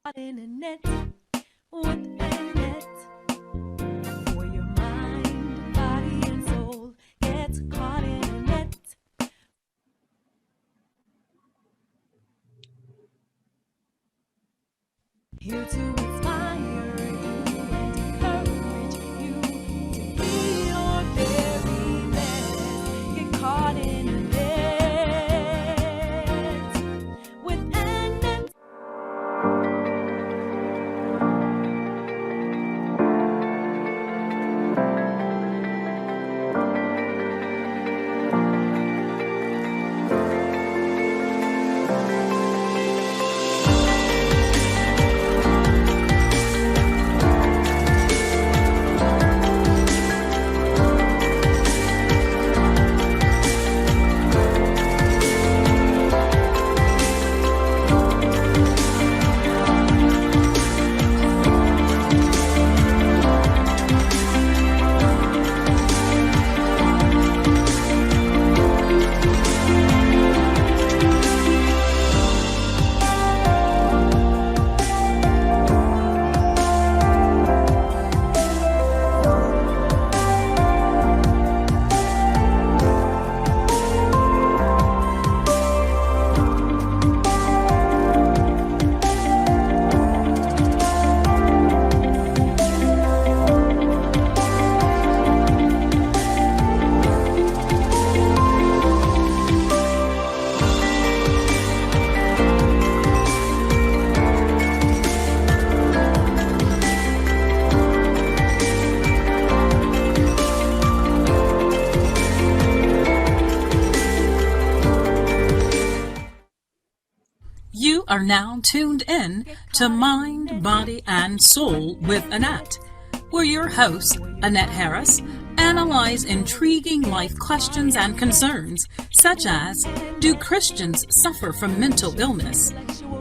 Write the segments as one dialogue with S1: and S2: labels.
S1: caught in a net with Annette. For your mind, body, and soul gets caught in a net. Here to inspire you and encourage you to be your very best. Get caught in a net with Annette.
S2: You are now tuned in to Mind, Body, and Soul with Annette, where your host, Annette Harris, analyze intriguing life questions and concerns, such as, do Christians suffer from mental illness?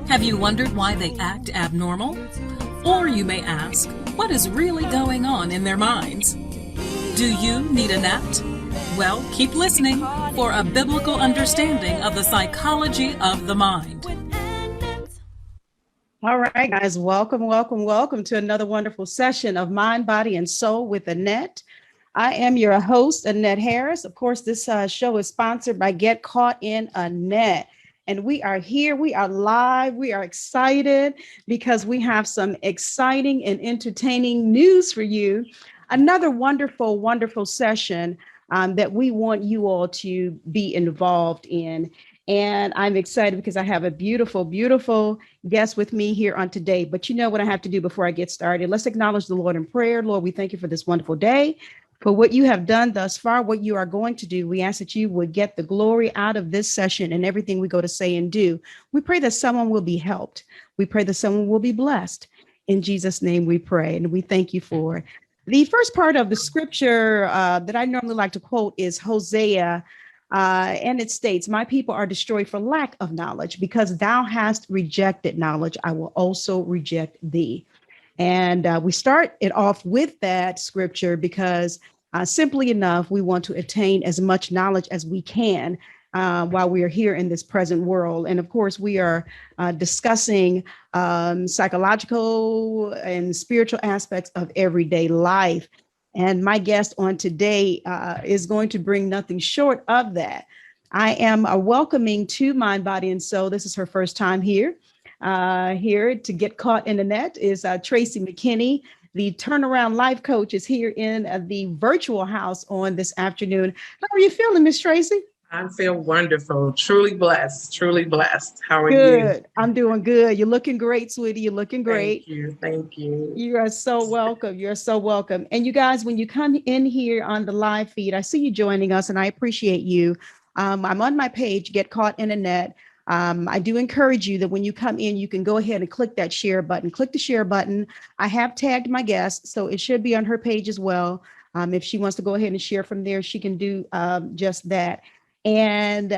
S2: Have you wondered why they act abnormal? Or you may ask, what is really going on in their minds? Do you need Annette? Well, keep listening for a biblical understanding of the psychology of the mind.
S3: All right, guys, welcome to another wonderful session of Mind, Body, and Soul with Annette. I am your host, Annette Harris. Of course, this show is sponsored by GetcaughtinANet. And we are here, we are live, we are excited because we have some exciting and entertaining news for you. Another wonderful session that we want you all to be involved in. And I'm excited because I have a beautiful guest with me here on today. But you know what I have to do before I get started? Let's acknowledge the Lord in prayer. Lord, we thank you for this wonderful day, for what you have done thus far, what you are going to do. We ask that you would get the glory out of this session and everything we go to say and do. We pray that someone will be helped. We pray that someone will be blessed. In Jesus' name we pray, and we thank you for it. The first part of the scripture that I normally like to quote is Hosea. And it states, my people are destroyed for lack of knowledge. Because thou hast rejected knowledge, I will also reject thee. And we start it off with that scripture because simply enough, we want to attain as much knowledge as we can while we are here in this present world. And of course, we are discussing psychological and spiritual aspects of everyday life. And my guest on today is going to bring nothing short of that. I am welcoming to Mind, Body, and Soul. This is her first time here. Here to Get Caught in the Net is Tracie McKinney. The turnaround life coach is here in the virtual house on this afternoon. How are you feeling, Miss Tracie?
S4: I feel wonderful. Truly blessed. How are
S3: Good.
S4: you?
S3: I'm doing good. You're looking great, sweetie. You're looking great.
S4: Thank you.
S3: You are so welcome. You're so welcome. And you guys, when you come in here on the live feed, I see you joining us and I appreciate you. I'm on my page, Get Caught in a Net. I do encourage you that when you come in, you can go ahead and click that share button. Click the share button. I have tagged my guest, so it should be on her page as well. If she wants to go ahead and share from there, she can do just that. And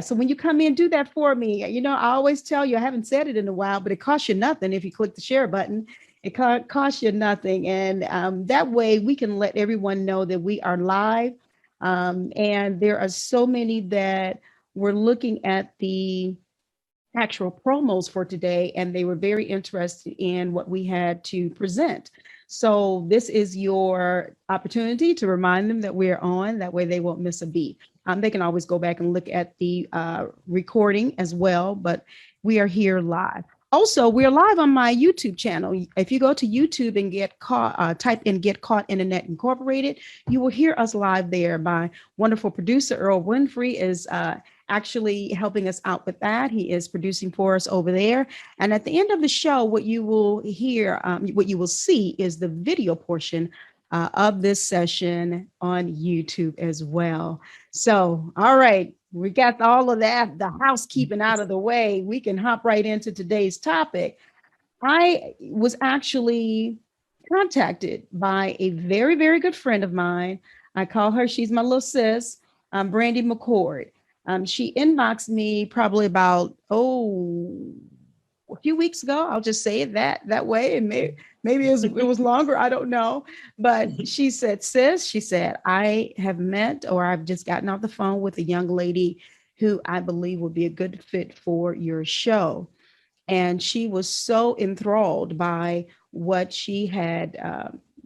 S3: so when you come in, do that for me. You know, I always tell you, I haven't said it in a while, but it costs you nothing if you click the share button. It costs you nothing. And that way we can let everyone know that we are live. And there are so many that we're looking at the actual promos for today, and they were very interested in what we had to present. So this is your opportunity to remind them that we're on. That way they won't miss a beat. They can always go back and look at the recording as well, but we are here live. Also, we're live on my YouTube channel. If you go to YouTube and type in Get Caught Internet Incorporated, you will hear us live there. My wonderful producer, Earl Winfrey, is actually helping us out with that. He is producing for us over there. And at the end of the show, what you will hear, what you will see is the video portion of this session on YouTube as well. So, all right, we got all of that, the housekeeping out of the way. We can hop right into today's topic. I was actually contacted by a very, very good friend of mine. I call her, she's my little sis, Brandy McCord. She inboxed me probably about, a few weeks ago. I'll just say it that way. And maybe it was longer. I don't know. But she said, sis, she said, I have met, or I've just gotten off the phone with a young lady who I believe would be a good fit for your show. And she was so enthralled by what she had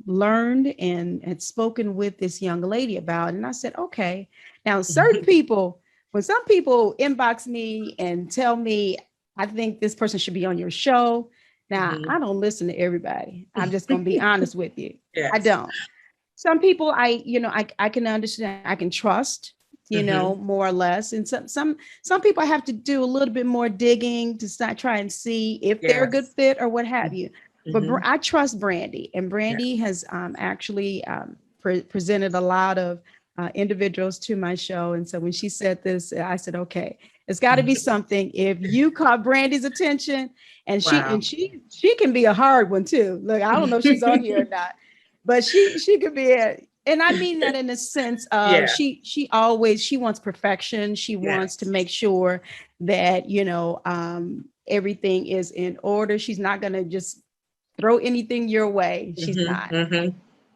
S3: learned and had spoken with this young lady about. And I said, okay. Now, certain people, when some people inbox me and tell me, I think this person should be on your show. Now, I don't listen to everybody. I'm just going to be honest with you.
S4: Yes.
S3: I don't. Some people I can understand, I can trust, more or less. And some people I have to do a little bit more digging to try and see if they're a good fit or what have you. But I trust Brandy, and Brandy has actually presented a lot of individuals to my show. And so when she said this, I said, okay, it's got to be something. If you caught Brandy's attention, and she can be a hard one too. Look, I don't know if she's on here or not, but she could be and I mean that in the sense of she wants perfection. She wants to make sure that, everything is in order. She's not going to just throw anything your way. She's not.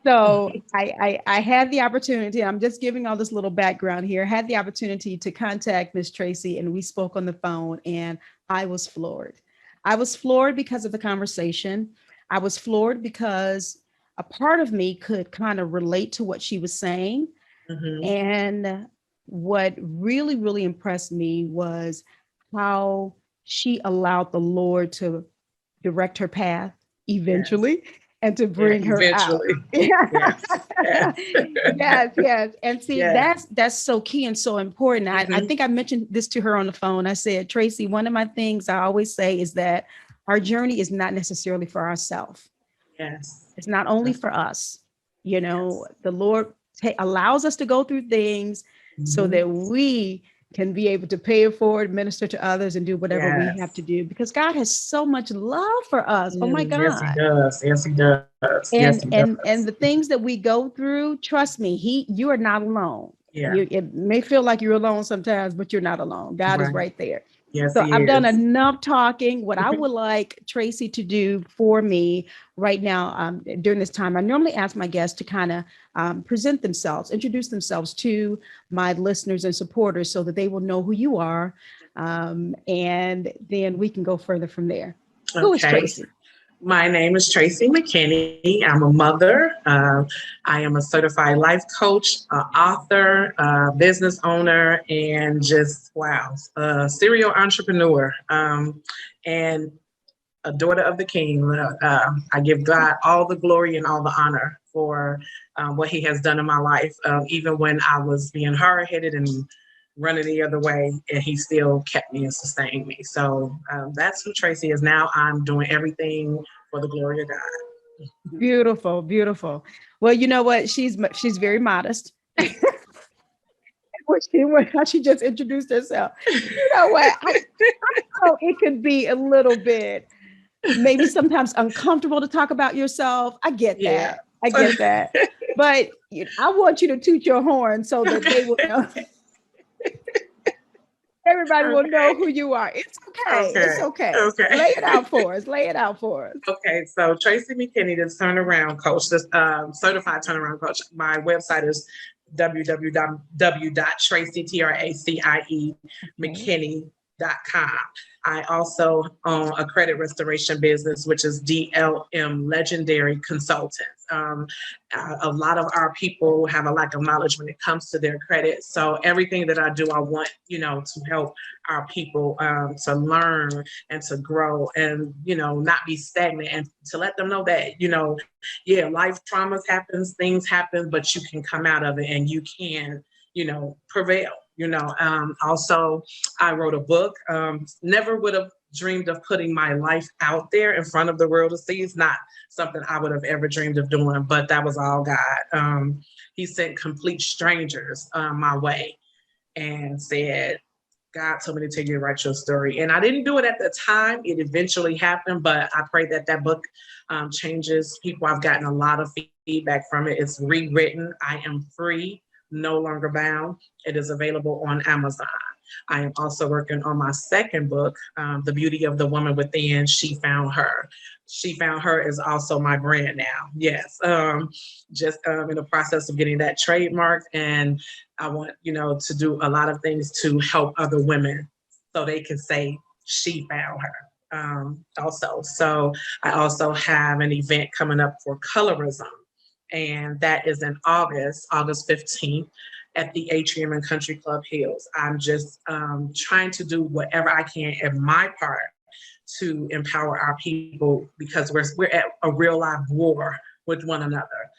S3: So I had the opportunity, I'm just giving all this little background here, had the opportunity to contact Miss Tracie, and we spoke on the phone, and I was floored. I was floored because of the conversation. I was floored because a part of me could kind of relate to what she was saying. And what really, really impressed me was how she allowed the Lord to direct her path eventually. And to bring her out. Yes. And see, that's so key and so important. I think I mentioned this to her on the phone. I said, Tracie, one of my things I always say is that our journey is not necessarily for ourselves.
S4: Yes.
S3: It's not only for us. The Lord allows us to go through things so that we can be able to pay it forward, minister to others, and do whatever we have to do, because God has so much love for us. Oh my God.
S4: Yes, he does. Yes, he does.
S3: And the things that we go through, trust me, you are not alone.
S4: Yeah.
S3: It may feel like you're alone sometimes, but you're not alone. God is right there.
S4: Yes,
S3: so I've done enough talking. What I would like Tracie to do for me right now during this time, I normally ask my guests to kind of present themselves, introduce themselves to my listeners and supporters so that they will know who you are. And then we can go further from there. Okay. Who is Tracie?
S4: My name is Tracie McKinney. I'm a mother. I am a certified life coach, author, business owner, and just, serial entrepreneur, and a daughter of the King. I give God all the glory and all the honor for what he has done in my life, even when I was being hard-headed and running the other way, and he still kept me and sustained me. So that's who Tracie is now. I'm doing everything for the glory of God.
S3: Beautiful, beautiful. Well, you know what? She's very modest. How she just introduced herself. You know what? I know it could be a little bit, maybe sometimes uncomfortable to talk about yourself. I get that. I get that. But I want you to toot your horn so that they will know. Everybody will know who you are. It's okay. It's okay. Lay it out for us.
S4: Okay, so Tracie McKinney, the turnaround coach, this certified turnaround coach. My website is www.tracie, TRACIE, McKinney.com. I also own a credit restoration business, which is DLM, Legendary Consultants. A lot of our people have a lack of knowledge when it comes to their credit. So everything that I do, I want, to help our people to learn and to grow and, not be stagnant, and to let them know that, life traumas happens, things happen, but you can come out of it and you can, prevail. Also, I wrote a book. Never would have dreamed of putting my life out there in front of the world to see. It's not something I would have ever dreamed of doing, but that was all God. He sent complete strangers my way and said, God told me to tell you to write your story. And I didn't do it at the time. It eventually happened, but I pray that book changes people. I've gotten a lot of feedback from it. It's rewritten. I am free, no longer bound. It is available on Amazon. I am also working on my second book, The Beauty of the Woman Within, She Found Her. She Found Her is also my brand now. Yes. Just in the process of getting that trademarked. And I want, to do a lot of things to help other women so they can say she found her also. So I also have an event coming up for colorism. And that is in August 15th at the Atrium and Country Club Hills. I'm just trying to do whatever I can in my part to empower our people, because we're at a real live war with one another.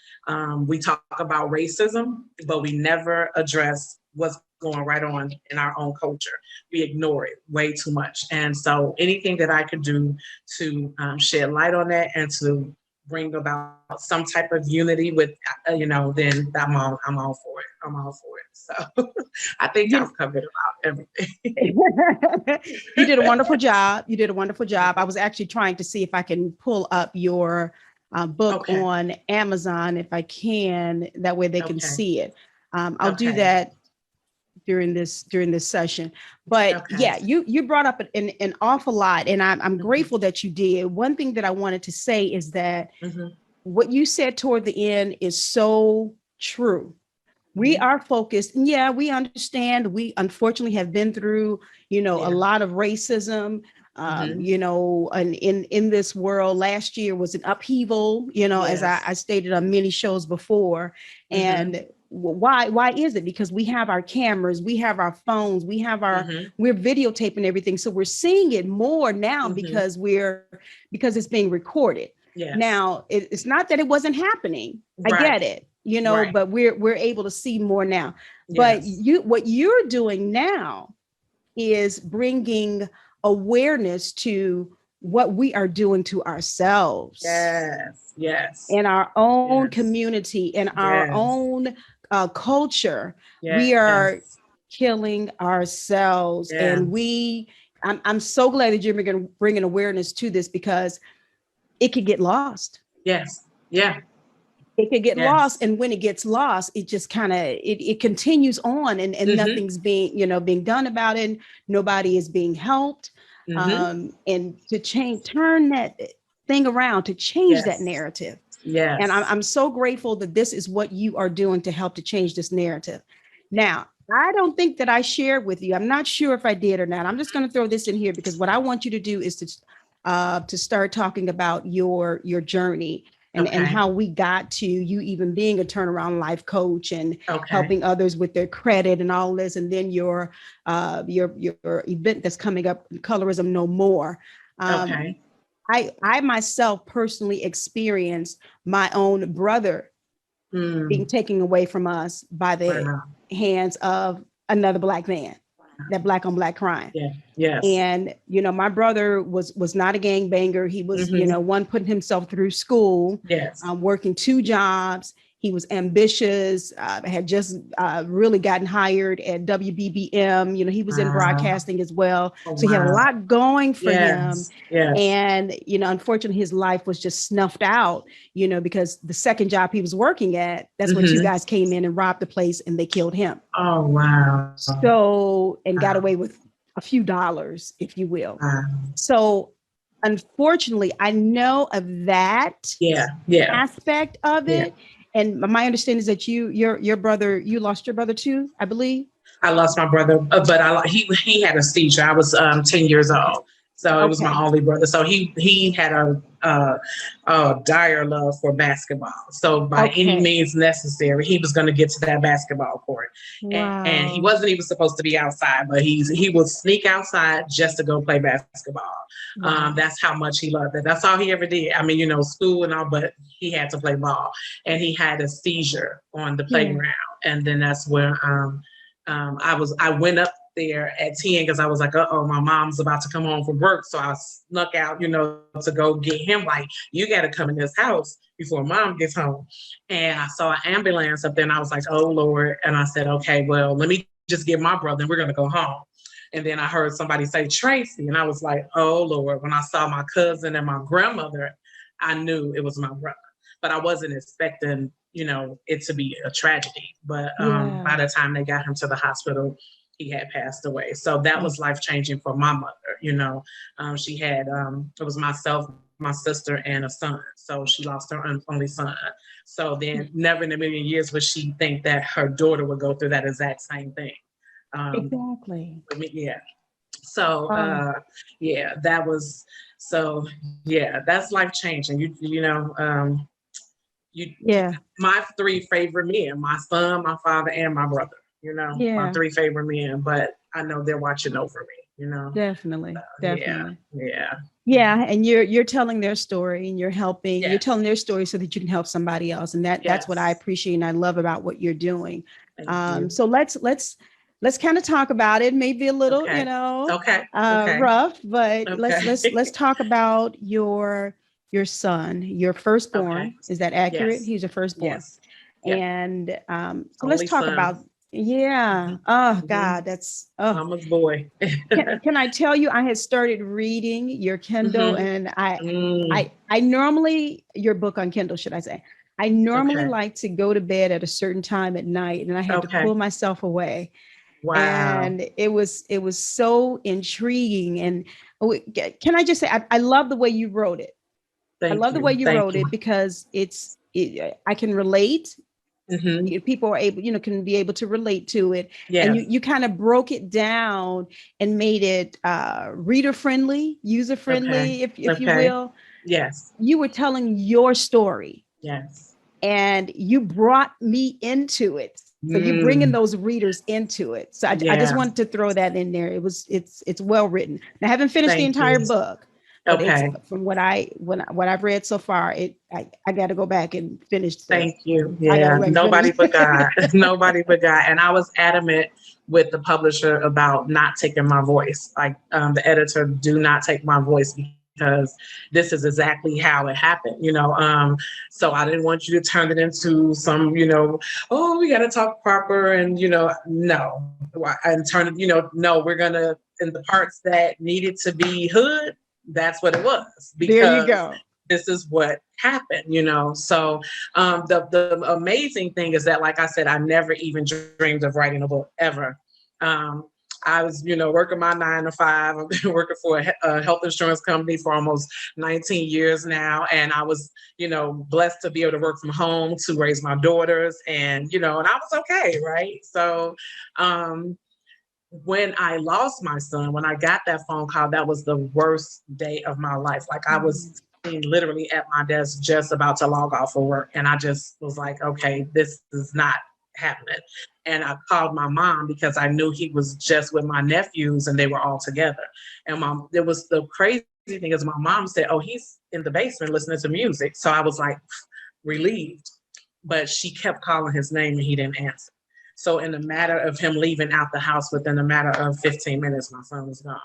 S4: We talk about racism, but we never address what's going right on in our own culture. We ignore it way too much. And so anything that I could do to shed light on that and to bring about some type of unity with, then I'm all for it. I'm all for it. So I think I've covered about everything.
S3: You did a wonderful job. I was actually trying to see if I can pull up your book on Amazon, if I can, that way they can see it. I'll do that during this session. But yeah, you brought up an awful lot, and I'm grateful that you did. One thing that I wanted to say is that what you said toward the end is so true. We are focused. And yeah, we understand. We unfortunately have been through, a lot of racism. And in this world, last year was an upheaval, as I stated on many shows before. And why is it? Because we have our cameras, we have our phones, we have we're videotaping everything. So we're seeing it more now because it's being recorded. Now, it's not that it wasn't happening. I get it, but we're able to see more now. But what you're doing now is bringing awareness to what we are doing to ourselves. In our own community, in our own culture. We are killing ourselves. And I'm so glad that you're bringing awareness to this, because it could get lost. It could get lost. And when it gets lost, it just kind of, it continues on, and nothing's being done about it. Nobody is being helped. And to turn that thing around, to change that narrative. And I'm so grateful that this is what you are doing to help to change this narrative. Now, I don't think that I shared with you. I'm not sure if I did or not. I'm just going to throw this in here, because what I want you to do is to start talking about your journey and how we got to you even being a turnaround life coach and helping others with their credit and all this. And then your event that's coming up, Colorism No More. I myself personally experienced my own brother being taken away from us by the hands of another Black man, that Black on Black crime. And, my brother was not a gangbanger. He was, one, putting himself through school, working 2 jobs. He was ambitious, had just really gotten hired at WBBM. He was in broadcasting as well. So he had a lot going for him. And, unfortunately, his life was just snuffed out, because the second job he was working at, that's when 2 guys came in and robbed the place, and they killed him.
S4: Oh, wow.
S3: So, and got away with a few dollars, if you will. So, unfortunately, I know of that aspect of it. And my understanding is that your brother, you lost your brother too, I believe.
S4: I lost my brother, but he had a seizure. I was 10 years old, So it was
S3: Okay.
S4: my only brother. So he had a dire love for basketball. So by any
S3: Okay.
S4: means necessary, he was going to get to that basketball court. And he
S3: Wow.
S4: wasn't even supposed to be outside, but he would sneak outside just to go play basketball.
S3: Wow.
S4: That's how much he loved it. That's all he ever did. I mean, school and all, but he had to play ball. And he had a seizure on the
S3: Yeah.
S4: playground. And then that's where I went up there at 10 because I was like, uh-oh, my mom's about to come home from work. So I snuck out, to go get him. Like, you got to come in this house before mom gets home. And I saw an ambulance up there and I was like, oh, Lord. And I said, okay, well, let me just get my brother and we're going to go home. And then I heard somebody say Tracie. And I was like, oh, Lord. When I saw my cousin and my grandmother, I knew it was my brother. But I wasn't expecting, it to be a tragedy. But
S3: Yeah.
S4: by the time they got him to the hospital, he had passed away. So that was life-changing for my mother. She had, it was myself, my sister, and a son. So she lost her only son. So then never in a million years would she think that her daughter would go through that exact same thing.
S3: Exactly.
S4: Yeah. So, that was, that's life-changing.
S3: Yeah.
S4: My three favorite men, my son, my father, and my brother,
S3: Yeah.
S4: my three favorite men, but I know they're watching over me,
S3: Definitely. Definitely.
S4: Yeah.
S3: Yeah, and you're telling their story and you're helping. You're telling their story so that you can help somebody else, and that's what I appreciate and I love about what you're doing. So let's kind of talk about it. Maybe a little,
S4: Okay.
S3: rough, but
S4: Okay.
S3: let's talk about your son, your firstborn.
S4: Okay.
S3: Is that accurate?
S4: Yes.
S3: He's your firstborn.
S4: Yes. Yep.
S3: And so
S4: Only
S3: let's talk
S4: son.
S3: about. Yeah. Oh God, that's
S4: Mama's boy.
S3: can I tell you, I had started reading your Kindle and I normally, your book on Kindle, should I say, I normally like to go to bed at a certain time at night and I had to pull myself away.
S4: Wow.
S3: And it was so intriguing. And can I just say, I love the way you wrote it. I love the way you wrote it because I can relate. People are able, can be able to relate to it. Yes. And you kind of broke it down and made it reader friendly, user friendly, if you will.
S4: Yes.
S3: You were telling your story.
S4: Yes.
S3: And you brought me into it. So you're bringing those readers into it. So I just wanted to throw that in there. It's well written. I haven't finished the entire book. But from what I've read so far, I got to go back and finish.
S4: Thank you. Yeah, nobody but God. Nobody but God. And I was adamant with the publisher about not taking my voice. Like the editor, do not take my voice because this is exactly how it happened. So I didn't want you to turn it into some, oh, we got to talk proper and no, and turn it. No, we're gonna in the parts that needed to be hood. That's what it was. Because there you go. This is what happened, So the amazing thing is that, like I said, I never even dreamed of writing a book ever. I was, working my 9 to 5. I've been working for a health insurance company for almost 19 years now. And I was, blessed to be able to work from home to raise my daughters and, and I was okay. Right. So, when I lost my son, when I got that phone call, that was the worst day of my life. Like I was literally at my desk just about to log off for work. And I just was like, okay, this is not happening. And I called my mom because I knew he was just with my nephews and they were all together. And it was the crazy thing is my mom said, oh, he's in the basement listening to music. So I was like relieved, but she kept calling his name and he didn't answer. So in the matter of him leaving out the house within a matter of 15 minutes, my son was gone.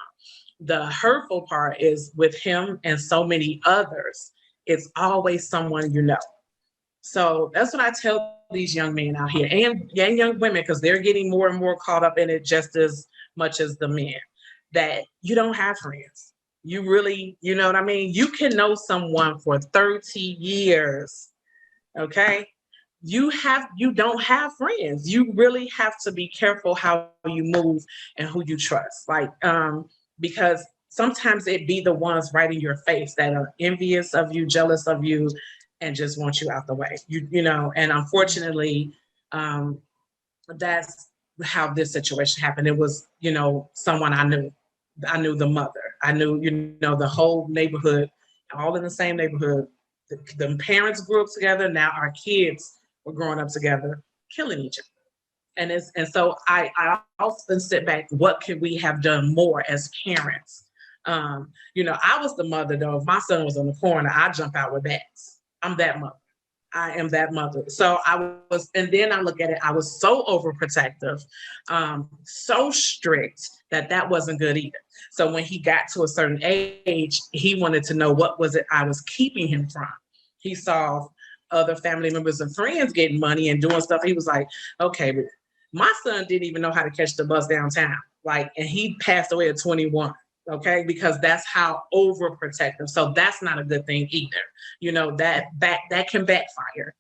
S4: The hurtful part is with him and so many others, it's always someone So that's what I tell these young men out here and young women, because they're getting more and more caught up in it just as much as the men, that you don't have friends. You really, you know what I mean? You can know someone for 30 years, okay? You don't have friends. You really have to be careful how you move and who you trust. Like, because sometimes it be the ones right in your face that are envious of you, jealous of you, and just want you out the way. And unfortunately, that's how this situation happened. It was, someone I knew. I knew the mother. I knew, the whole neighborhood, all in the same neighborhood. The parents grew up together. Now our kids were growing up together, killing each other. And so I often sit back, what could we have done more as parents? I was the mother though. If my son was on the corner, I'd jump out with bats. I'm that mother. I am that mother. So and then I look at it, I was so overprotective, so strict that wasn't good either. So when he got to a certain age, he wanted to know what was it I was keeping him from. He saw other family members and friends getting money and doing stuff. He was like, okay, but my son didn't even know how to catch the bus downtown. And he passed away at 21. Okay, because that's how overprotective. So that's not a good thing either. That can backfire.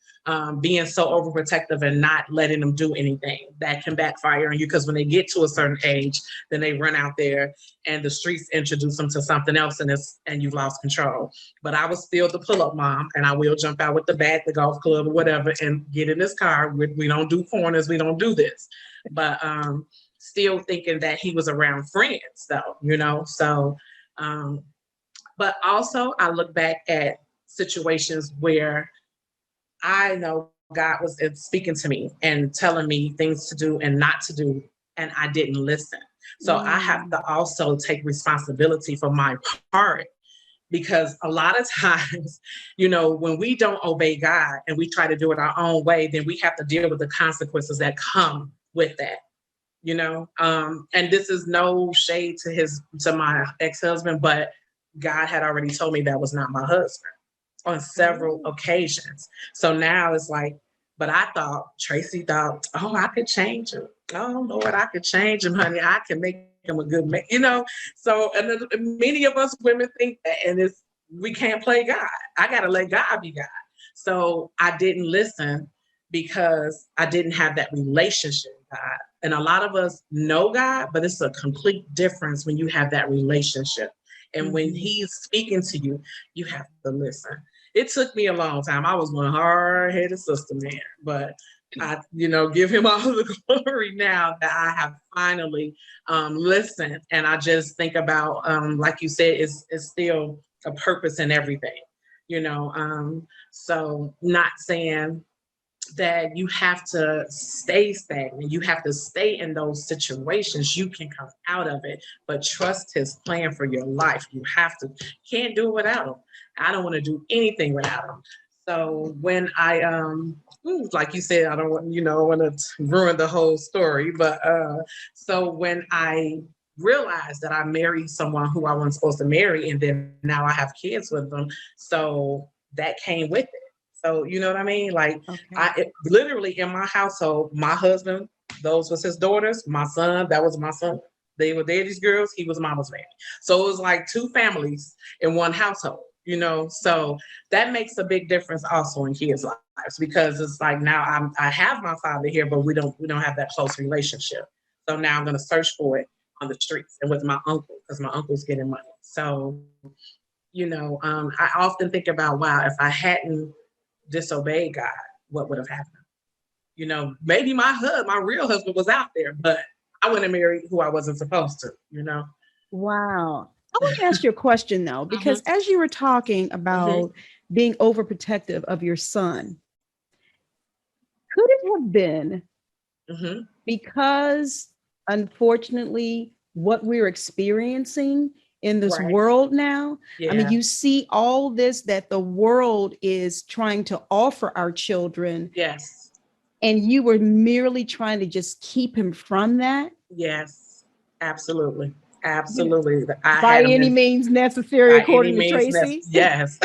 S4: Being so overprotective and not letting them do anything, that can backfire on you, because when they get to a certain age, then they run out there and the streets introduce them to something else, and you've lost control. But I was still the pull-up mom, and I will jump out with the bat, the golf club, or whatever, and get in this car. We don't do corners. We don't do this. But still thinking that he was around friends though, so, but also I look back at situations where I know God was speaking to me and telling me things to do and not to do, and I didn't listen. So I have to also take responsibility for my part, because a lot of times, when we don't obey God and we try to do it our own way, then we have to deal with the consequences that come with that. And this is no shade to my ex-husband, but God had already told me that was not my husband on several occasions. So now it's like, but Tracie thought, oh, I could change him. Oh Lord, I could change him, honey. I can make him a good man, So, and many of us women think that, and we can't play God. I got to let God be God. So I didn't listen because I didn't have that relationship with God. And a lot of us know God, but it's a complete difference when you have that relationship. And when he's speaking to you, you have to listen. It took me a long time. I was one hard-headed sister, man. But I, give him all the glory now that I have finally listened. And I just think about, like you said, it's still a purpose in everything, so not saying that you have to stay stagnant. You have to stay in those situations. You can come out of it, but trust his plan for your life. You have to. Can't do it without him. I don't want to do anything without him. So when I, like you said, I don't want, want to ruin the whole story, but so when I realized that I married someone who I wasn't supposed to marry, and then now I have kids with them, so that came with it. So, you know what I mean? Like, okay. Literally in my household, my husband, those was his daughters. My son, that was my son. They were daddy's girls. He was mama's baby. So it was like two families in one household, So that makes a big difference also in kids' lives, because it's like now I have my father here, but we don't have that close relationship. So now I'm going to search for it on the streets and with my uncle, because my uncle's getting money. So, I often think about, wow, if I hadn't disobeyed God, what would have happened? Maybe my real husband was out there, but I wouldn't have married who I wasn't supposed to,
S3: Wow. I want to ask you a question though, because as you were talking about being overprotective of your son, could it have been because unfortunately what we're experiencing in this world now, I mean, you see all this that the world is trying to offer our children.
S4: Yes.
S3: And you were merely trying to just keep him from that.
S4: Yes, absolutely. Absolutely.
S3: By any means necessary, according to Tracie.
S4: Yes.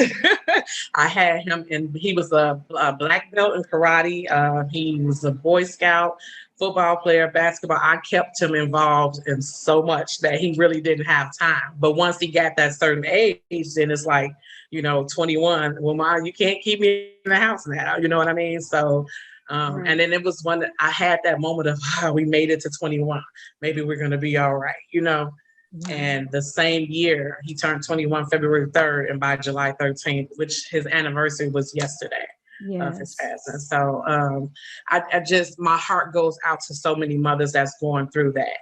S4: I had him, and he was a black belt in karate. He was a Boy Scout, football player, basketball. I kept him involved in so much that he really didn't have time. But once he got that certain age, then it's like, 21. Well, Mom, you can't keep me in the house now. You know what I mean? So, and then it was one that I had that moment of, we made it to 21. Maybe we're going to be all right, And the same year, he turned 21 February 3rd, and by July 13th, which his anniversary was yesterday. of his
S3: Yes.
S4: passing. So I just, my heart goes out to so many mothers that's going through that.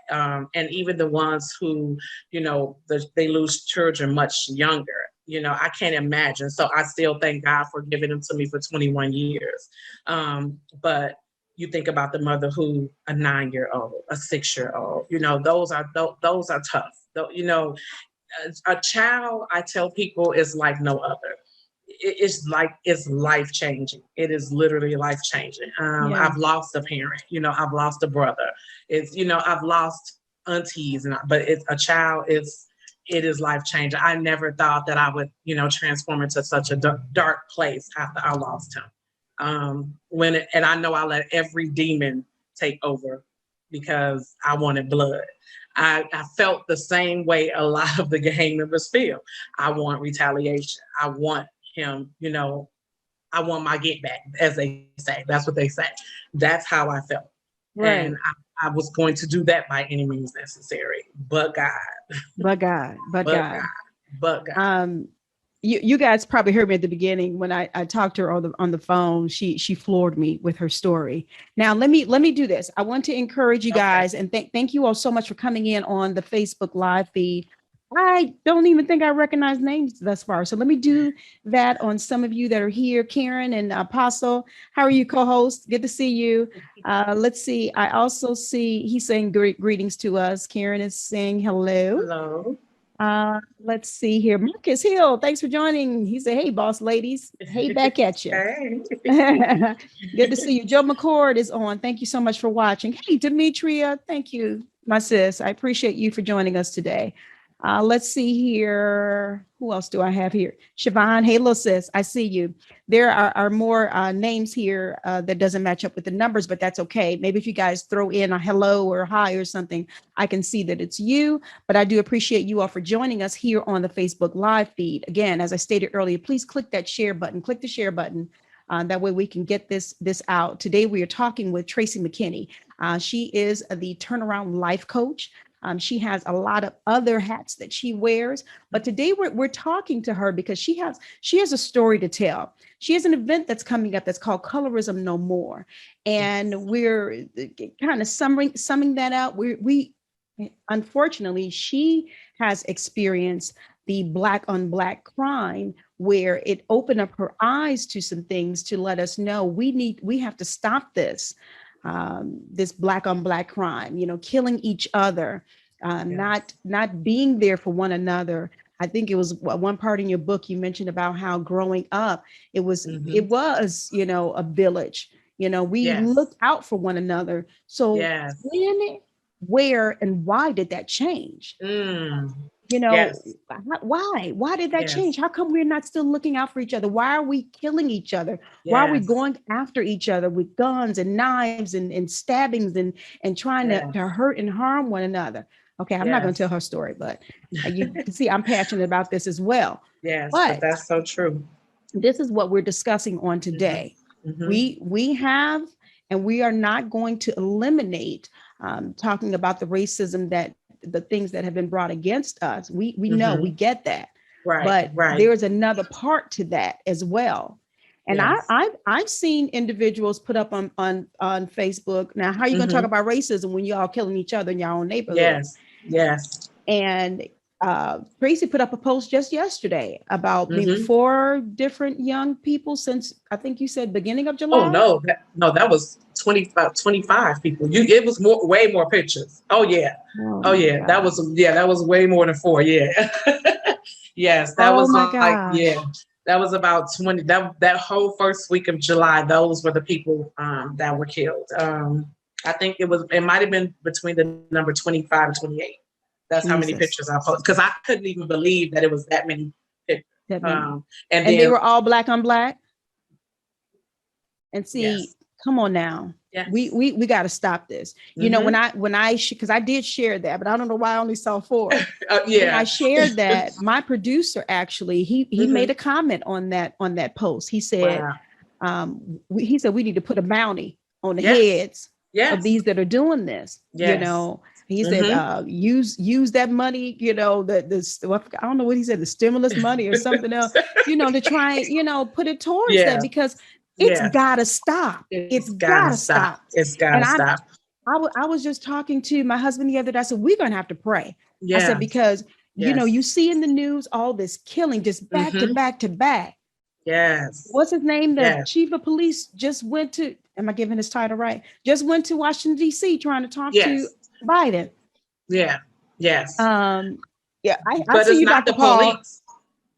S4: And even the ones who, they lose children much younger. I can't imagine. So I still thank God for giving them to me for 21 years. But you think about the mother who, a 9-year-old, a 6-year-old, those are tough. A child, I tell people, is like no other. It's life changing. It is literally life changing.
S3: Yeah.
S4: I've lost a parent, I've lost a brother. I've lost aunties, but it's a child. It is life changing. I never thought that I would, transform into such a dark place after I lost him. And I know I let every demon take over because I wanted blood. I felt the same way a lot of the gang members feel. I want retaliation. I want him, I want my get back, as they say. That's what they say. That's how I felt.
S3: Right.
S4: And I was going to do that by any means necessary. But God.
S3: But God.
S4: But God.
S3: You guys probably heard me at the beginning when I talked to her on the phone. She floored me with her story. Now let me do this. I want to encourage you guys, and thank you all so much for coming in on the Facebook live feed. I don't even think I recognize names thus far. So let me do that on some of you that are here. Karen and Apostle, how are you, co-host? Good to see you. Let's see. I also see he's saying greetings to us. Karen is saying hello.
S4: Hello.
S3: Let's see here. Marcus Hill, thanks for joining. He said, hey, boss ladies. Hey, back at you.
S4: Hey.
S3: Good to see you. Joe McCord is on. Thank you so much for watching. Hey, Demetria, thank you, my sis. I appreciate you for joining us today. Let's see here. Who else do I have here? Siobhan, hey, little sis, I see you. There are more names here that doesn't match up with the numbers, but that's okay. Maybe if you guys throw in a hello or hi or something, I can see that it's you. But I do appreciate you all for joining us here on the Facebook live feed. Again, as I stated earlier, please click that share button. Click the share button. That way we can get this out. Today we are talking with Tracie McKinney. She is the turnaround life coach. She has a lot of other hats that she wears, but today we're talking to her because she has a story to tell. She has an event that's coming up that's called Colorism No More, and we're kind of summing that out. We unfortunately, she has experienced the Black on Black crime where it opened up her eyes to some things to let us know we have to stop this. This Black on Black crime, killing each other, not being there for one another. I think it was one part in your book you mentioned about how growing up, it was a village. We looked out for one another. So when, where, and why did that change? Why did that change? How come we're not still looking out for each other? Why are we killing each other? Why are we going after each other with guns and knives and stabbings and trying to hurt and harm one another? Okay, I'm not going to tell her story, but you can see I'm passionate about this as well.
S4: Yes, but that's so true.
S3: This is what we're discussing on today. We have, and we are not going to eliminate talking about the racism the things that have been brought against us. We know, we get that. But there's another part to that as well. And I've seen individuals put up on Facebook. Now, how are you going to talk about racism when you're all killing each other in your own neighborhood?
S4: Yes.
S3: And Tracie put up a post just yesterday about maybe 4 different young people since, I think you said beginning of July.
S4: Oh no, that was 25 people. It was way more pictures. Oh yeah. That was way more than 4. Yeah. Yes, that was that was about 20. That whole first week of July, those were the people that were killed. I think it might have been between the number 25 and 28. That's how many pictures I posted, because I couldn't even believe that it was that many pictures.
S3: And they were all Black on Black. And see, come on now. Yes. We got to stop this. When I because I did share that, but I don't know why I only saw 4. When I shared that, my producer actually he made a comment on that post. He said, he said we need to put a bounty on the heads of these that are doing this. He said, use that money, I don't know what he said, the stimulus money or something else, to try and, put it towards that, because It's
S4: Yeah.
S3: gotta stop. It's gotta stop.
S4: It's gotta
S3: And
S4: stop.
S3: I was just talking to my husband the other day. I said, we're gonna have to pray. I
S4: Yeah.
S3: said, because
S4: Yes.
S3: you see in the news all this killing just back to
S4: Mhm.
S3: back to back.
S4: Yes.
S3: What's his name? The
S4: Yes.
S3: chief of police just went to, am I giving his title right? Just went to Washington, D.C. trying to talk to
S4: Yes.
S3: Biden.
S4: Yeah. Yes.
S3: Yeah, I
S4: But
S3: see
S4: it's
S3: you,
S4: not
S3: Dr.
S4: the
S3: Paul.
S4: police.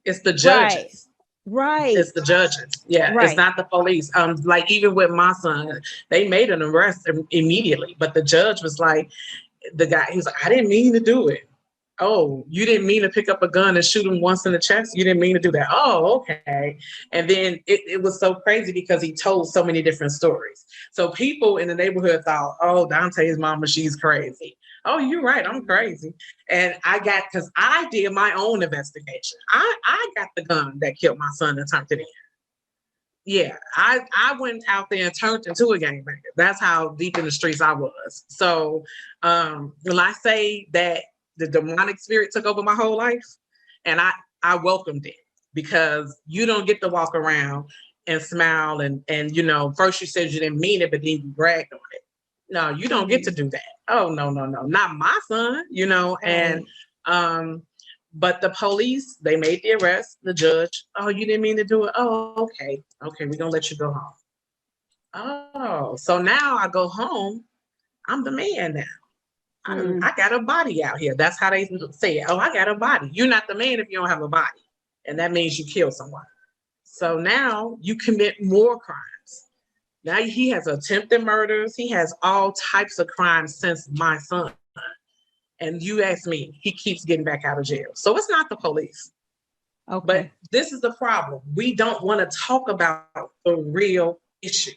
S4: It's the
S3: Right,
S4: judges.
S3: right,
S4: It's the judges. Yeah. It's
S3: right.
S4: not the police. Like even with my son, they made an arrest immediately, but the judge was like, the guy, he was like, I didn't mean to do it. Oh, you didn't mean to pick up a gun and shoot him once in the chest? You didn't mean to do that. Oh, okay. And then it was so crazy because he told so many different stories. So people in the neighborhood thought, oh, Dante's mama, she's crazy. Oh, you're right, I'm crazy. And because I did my own investigation. I got the gun that killed my son and turned it in. Yeah, I went out there and turned into a gangbanger. That's how deep in the streets I was. So when I say that the demonic spirit took over my whole life, and I welcomed it, because you don't get to walk around and smile and first you said you didn't mean it, but then you bragged on it. No, you don't get to do that. Oh, no, not my son, and but the police, they made the arrest, the judge, oh, you didn't mean to do it. Oh, okay, we're gonna let you go home. Oh, so now I go home, I'm the man now. I got a body out here. That's how they say it. Oh, I got a body. You're not the man if you don't have a body. And that means you kill someone. So now you commit more crimes. Now he has attempted murders. He has all types of crimes since my son. And you ask me, he keeps getting back out of jail. So it's not the police.
S3: Okay.
S4: But this is the problem. We don't want to talk about the real issue.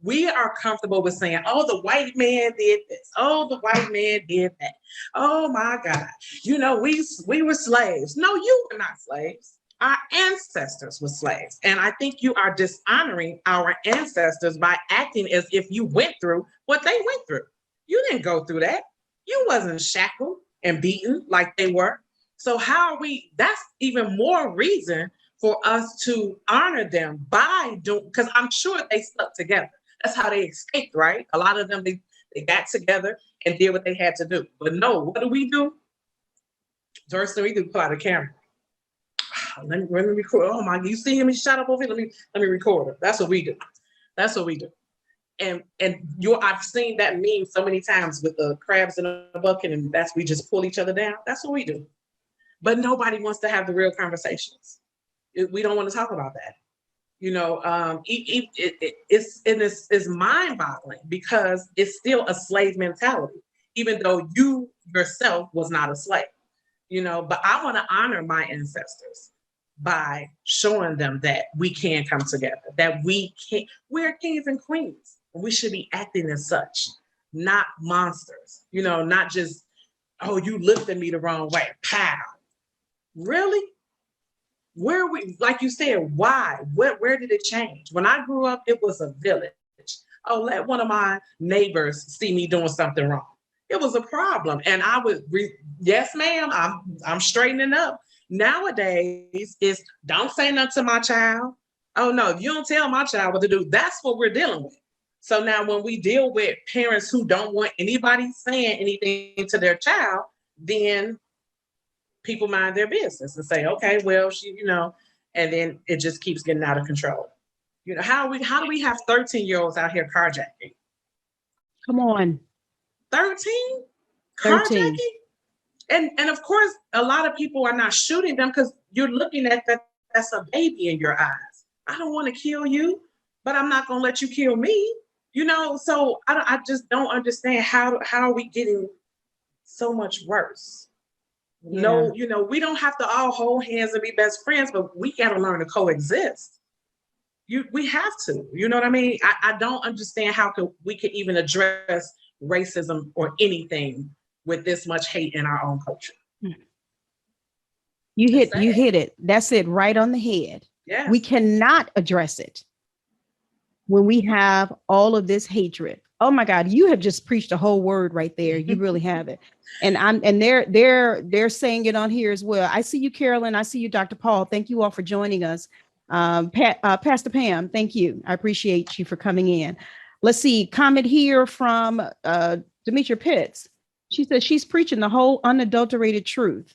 S4: We are comfortable with saying, oh, the white man did this. Oh, the white man did that. Oh, my God. We were slaves. No, you were not slaves. Our ancestors were slaves. And I think you are dishonoring our ancestors by acting as if you went through what they went through. You didn't go through that. You wasn't shackled and beaten like they were. So that's even more reason for us to honor them by doing, because I'm sure they stuck together. That's how they escaped, right? A lot of them, they got together and did what they had to do. But no, what do we do? First thing we do, pull out a camera. Let me record. Oh my, you see him? He shot up over here. Let me record him. That's what we do. That's what we do. And I've seen that meme so many times with the crabs in a bucket, and we just pull each other down. That's what we do. But nobody wants to have the real conversations. We don't want to talk about that. It's mind-boggling because it's still a slave mentality, even though you yourself was not a slave. But I want to honor my ancestors by showing them that we can come together, that we're kings and queens. We should be acting as such, not monsters, not just, oh, you looked at me the wrong way, pow. Really? Where like you said, why? Where did it change? When I grew up, it was a village. Oh, let one of my neighbors see me doing something wrong. It was a problem. And I would, yes, ma'am, I'm straightening up. Nowadays, it's don't say nothing to my child. Oh, no, if you don't tell my child what to do, that's what we're dealing with. So now when we deal with parents who don't want anybody saying anything to their child, then people mind their business and say, okay, well, and then it just keeps getting out of control. How do we have 13-year-olds out here carjacking?
S3: Come on.
S4: 13?
S3: 13.
S4: Carjacking? And of course, a lot of people are not shooting them because you're looking at that's a baby in your eyes. I don't want to kill you, but I'm not going to let you kill me. So I just don't understand how are we getting so much worse? Yeah. No, we don't have to all hold hands and be best friends, but we got to learn to coexist. We have to, you know what I mean? I don't understand how we could even address racism or anything with this much hate in our own culture.
S3: You hit it. That's it, right on the head.
S4: Yeah.
S3: We cannot address it when we have all of this hatred. Oh my God, you have just preached a whole word right there. You really have it. And they're saying it on here as well. I see you, Carolyn. I see you, Dr. Paul. Thank you all for joining us. Pastor Pam, thank you. I appreciate you for coming in. Let's see, comment here from Demetria Pitts. She says she's preaching the whole unadulterated truth.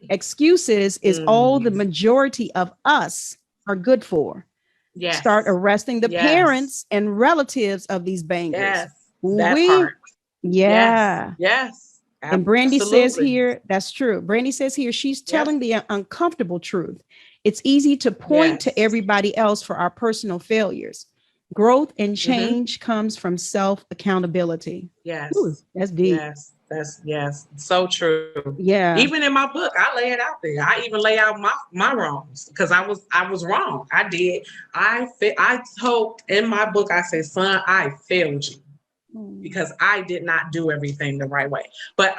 S3: Excuses is all the majority of us are good for.
S4: Yes.
S3: Start arresting the parents and relatives of these bangers.
S4: Yes. That part.
S3: Yeah.
S4: Yes.
S3: And Brandy says here, that's true. Brandy says here, she's telling the uncomfortable truth. It's easy to point to everybody else for our personal failures. Growth and change comes from self-accountability.
S4: Yes.
S3: Ooh, that's deep.
S4: Yes. That's so true.
S3: Yeah.
S4: Even in my book, I lay it out there. I even lay out my wrongs because I was wrong. I did. I told in my book, I said, son, I failed you because I did not do everything the right way. But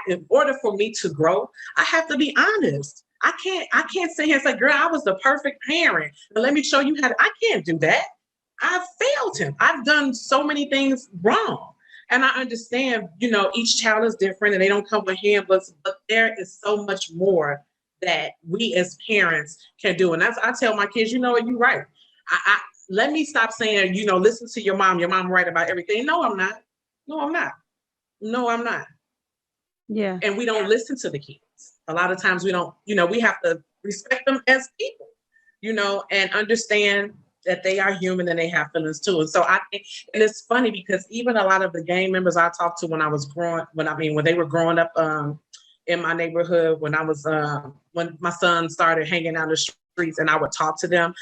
S4: in order for me to grow, I have to be honest. I can't sit here and say, girl, I was the perfect parent. But let me show you how I can't do that. I've failed him. I've done so many things wrong. And I understand, each child is different and they don't come with handbooks, but there is so much more that we as parents can do. And that's, I tell my kids, you know what, you're right. Let me stop saying, listen to your mom right about everything. No, I'm not. No, I'm not. No, I'm not.
S3: Yeah.
S4: And we don't listen to the kids. A lot of times we don't, we have to respect them as people, and understand that they are human and they have feelings too. And so I think, and it's funny because even a lot of the gang members I talked to when they were growing up in my neighborhood, when my son started hanging out the streets and I would talk to them,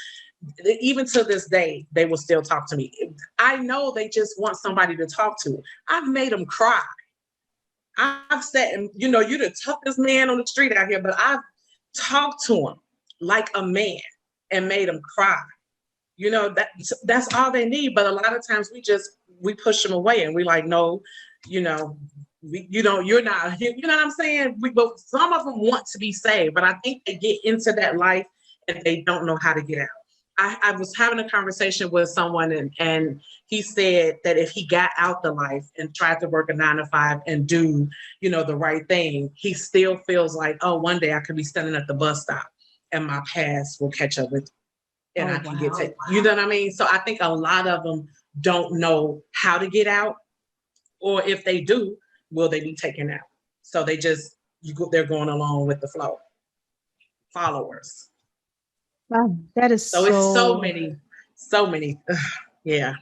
S4: even to this day, they will still talk to me. I know they just want somebody to talk to. I've made them cry. I've said, you're the toughest man on the street out here, but I've talked to him like a man and made him cry. That's all they need. But a lot of times we push them away and we like, no, you're not, you know what I'm saying? But some of them want to be saved, but I think they get into that life and they don't know how to get out. I was having a conversation with someone and he said that if he got out the life and tried to work a 9-to-5 and do, the right thing, he still feels like, oh, one day I could be standing at the bus stop and my past will catch up with me and I can get taken. You know what I mean? So I think a lot of them don't know how to get out, or if they do, will they be taken out? So they're going along with the flow. Followers.
S3: Wow, that is
S4: so it's so many. Yeah.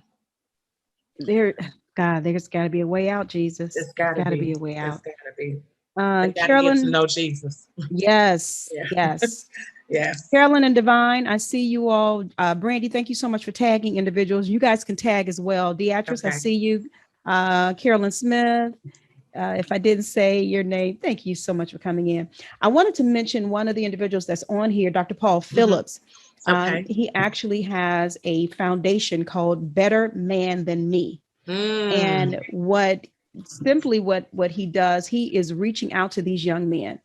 S3: There's got to be a way out, Jesus.
S4: It's got to
S3: be a way out.
S4: It's got to be.
S3: Carolyn,
S4: get to know Jesus.
S3: Yes. Yes.
S4: Yes.
S3: Carolyn and Divine, I see you all. Brandy, thank you so much for tagging individuals. You guys can tag as well. Beatrice,
S4: Okay.
S3: I see you. Carolyn Smith. If I didn't say your name, thank you so much for coming in. I wanted to mention one of the individuals that's on here, Dr. Paul Phillips.
S4: Okay.
S3: He actually has a foundation called Better Man Than Me. And what he does, he is reaching out to these young men.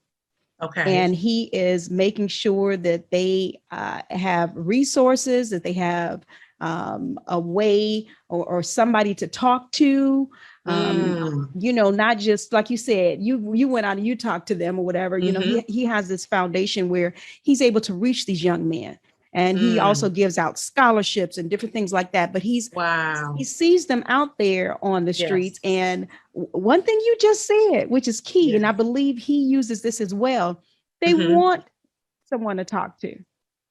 S4: Okay.
S3: And he is making sure that they have resources, that they have a way or somebody to talk to. Not just like you said, you went out and you talked to them or whatever. He has this foundation where he's able to reach these young men, and he also gives out scholarships and different things like that. But he sees them out there on the streets. And one thing you just said, which is key, and I believe he uses this as well, they want someone to talk to.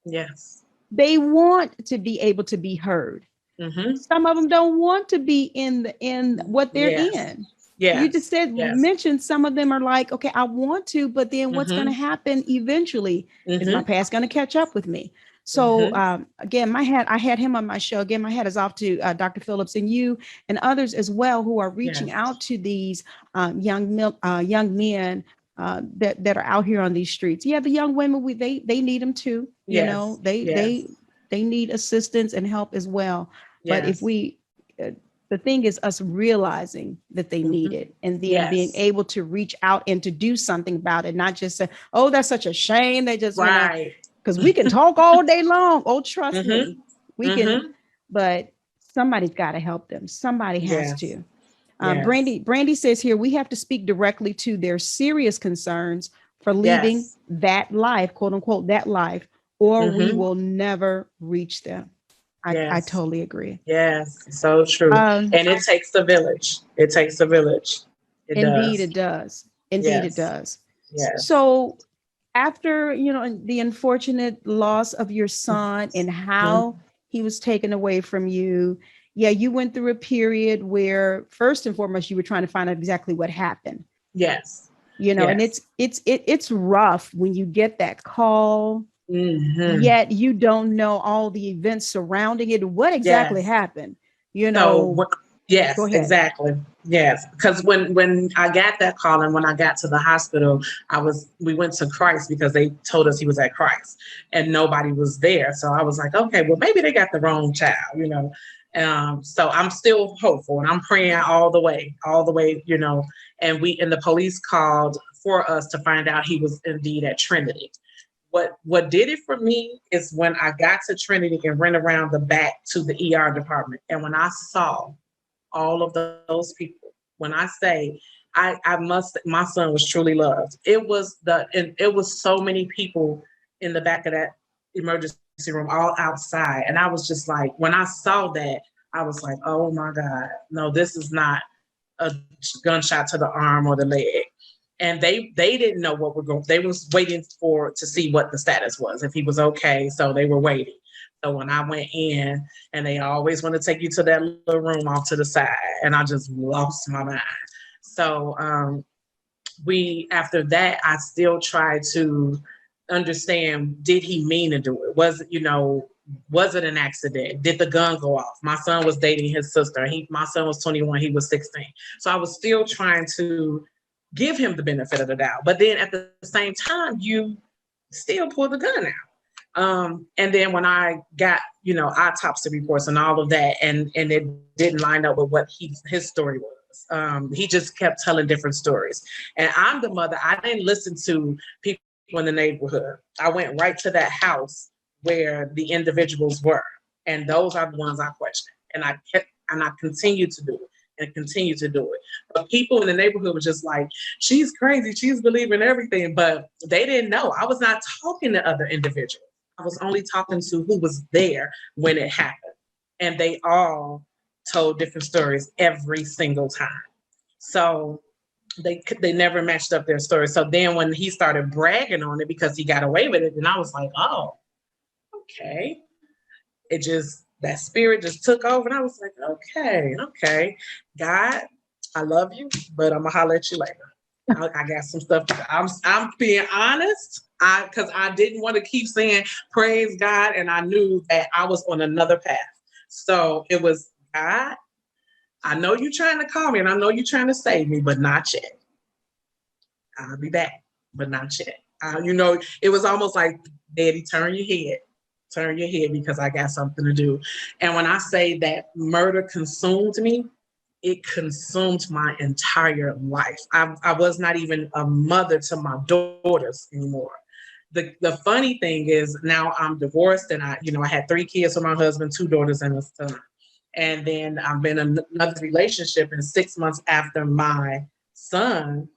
S4: Yes.
S3: They want to be able to be heard. Some of them don't want to be in what they're in. Yeah, you just said mentioned some of them are like, okay, I want to, but then what's going to happen eventually is my past going to catch up with me. So again, I had him on my show. Again, my hat is off to Dr. Phillips and you and others as well who are reaching out to these young men that are out here on these streets. Yeah, the young women, they need them too. They need assistance and help as well. But if we, the thing is us realizing that they need it and then being able to reach out and to do something about it, not just say, oh, that's such a shame. They just, because we can talk all day long. Oh, trust me, we can, but somebody's got to help them. Somebody has to. Brandy says here, we have to speak directly to their serious concerns for leaving that life, quote unquote, that life, or we
S4: Mm-hmm.
S3: will never reach them. I
S4: Yes.
S3: totally agree.
S4: Yes. So true.
S3: Um,
S4: And it takes a village. It takes a village. It
S3: Indeed,
S4: does.
S3: it does. Indeed, it
S4: Yes.
S3: does.
S4: Yes.
S3: So after, the unfortunate loss of your son and
S4: Mhm.
S3: how he was taken away from you, yeah, you went through a period where first and foremost, you were trying to find out exactly what happened,
S4: Yes.
S3: and
S4: Yes.
S3: it's rough when you get that call,
S4: Mm-hmm.
S3: yet you don't know all the events surrounding it. What exactly
S4: Yes.
S3: happened?
S4: So
S3: Go
S4: yes,
S3: ahead.
S4: exactly. Yes, because when I got that call and when I got to the hospital, we went to Christ because they told us he was at Christ and nobody was there. So I was like, okay, well maybe they got the wrong child. So I'm still hopeful and I'm praying all the way. And the police called for us to find out he was indeed at Trinity. What did it for me is when I got to Trinity and ran around the back to the ER department, and when I saw all of those people, when I say my son was truly loved. It was so many people in the back of that emergency room, all outside, and I was just like, when I saw that, I was like, oh my God, no, this is not a gunshot to the arm or the leg. And they didn't know what we're going. They was waiting to see what the status was, if he was okay. So they were waiting. So when I went in, and they always want to take you to that little room off to the side, and I just lost my mind. So after that, I still tried to understand: did he mean to do it? Was it an accident? Did the gun go off? My son was dating his sister. My son was 21. He was 16. So I was still trying to give him the benefit of the doubt. But then at the same time, you still pull the gun out. And then when I got, autopsy reports and all of that, and it didn't line up with what his story was. He just kept telling different stories. And I'm the mother. I didn't listen to people in the neighborhood. I went right to that house where the individuals were. And those are the ones I questioned. And I continued to do it. And continue to do it. But people in the neighborhood were just like, she's crazy, she's believing everything. But they didn't know. I was not talking to other individuals. I was only talking to who was there when it happened. And they all told different stories every single time. So they never matched up their stories. So then when he started bragging on it because he got away with it, and I was like, oh, okay. That spirit just took over, and I was like, okay, God, I love you, but I'm gonna holler at you later. I got some stuff. I'm being honest, because I didn't want to keep saying praise God, and I knew that I was on another path. So it was, God, I know you're trying to call me, and I know you're trying to save me, but not yet. I'll be back, but not yet. It was almost like, Daddy, turn your head because I got something to do. And when I say that murder consumed me, it consumed my entire life. I was not even a mother to my daughters anymore. The funny thing is, now I'm divorced, and I had 3 kids from my husband, 2 daughters and a son. And then I've been in another relationship, and 6 months after my son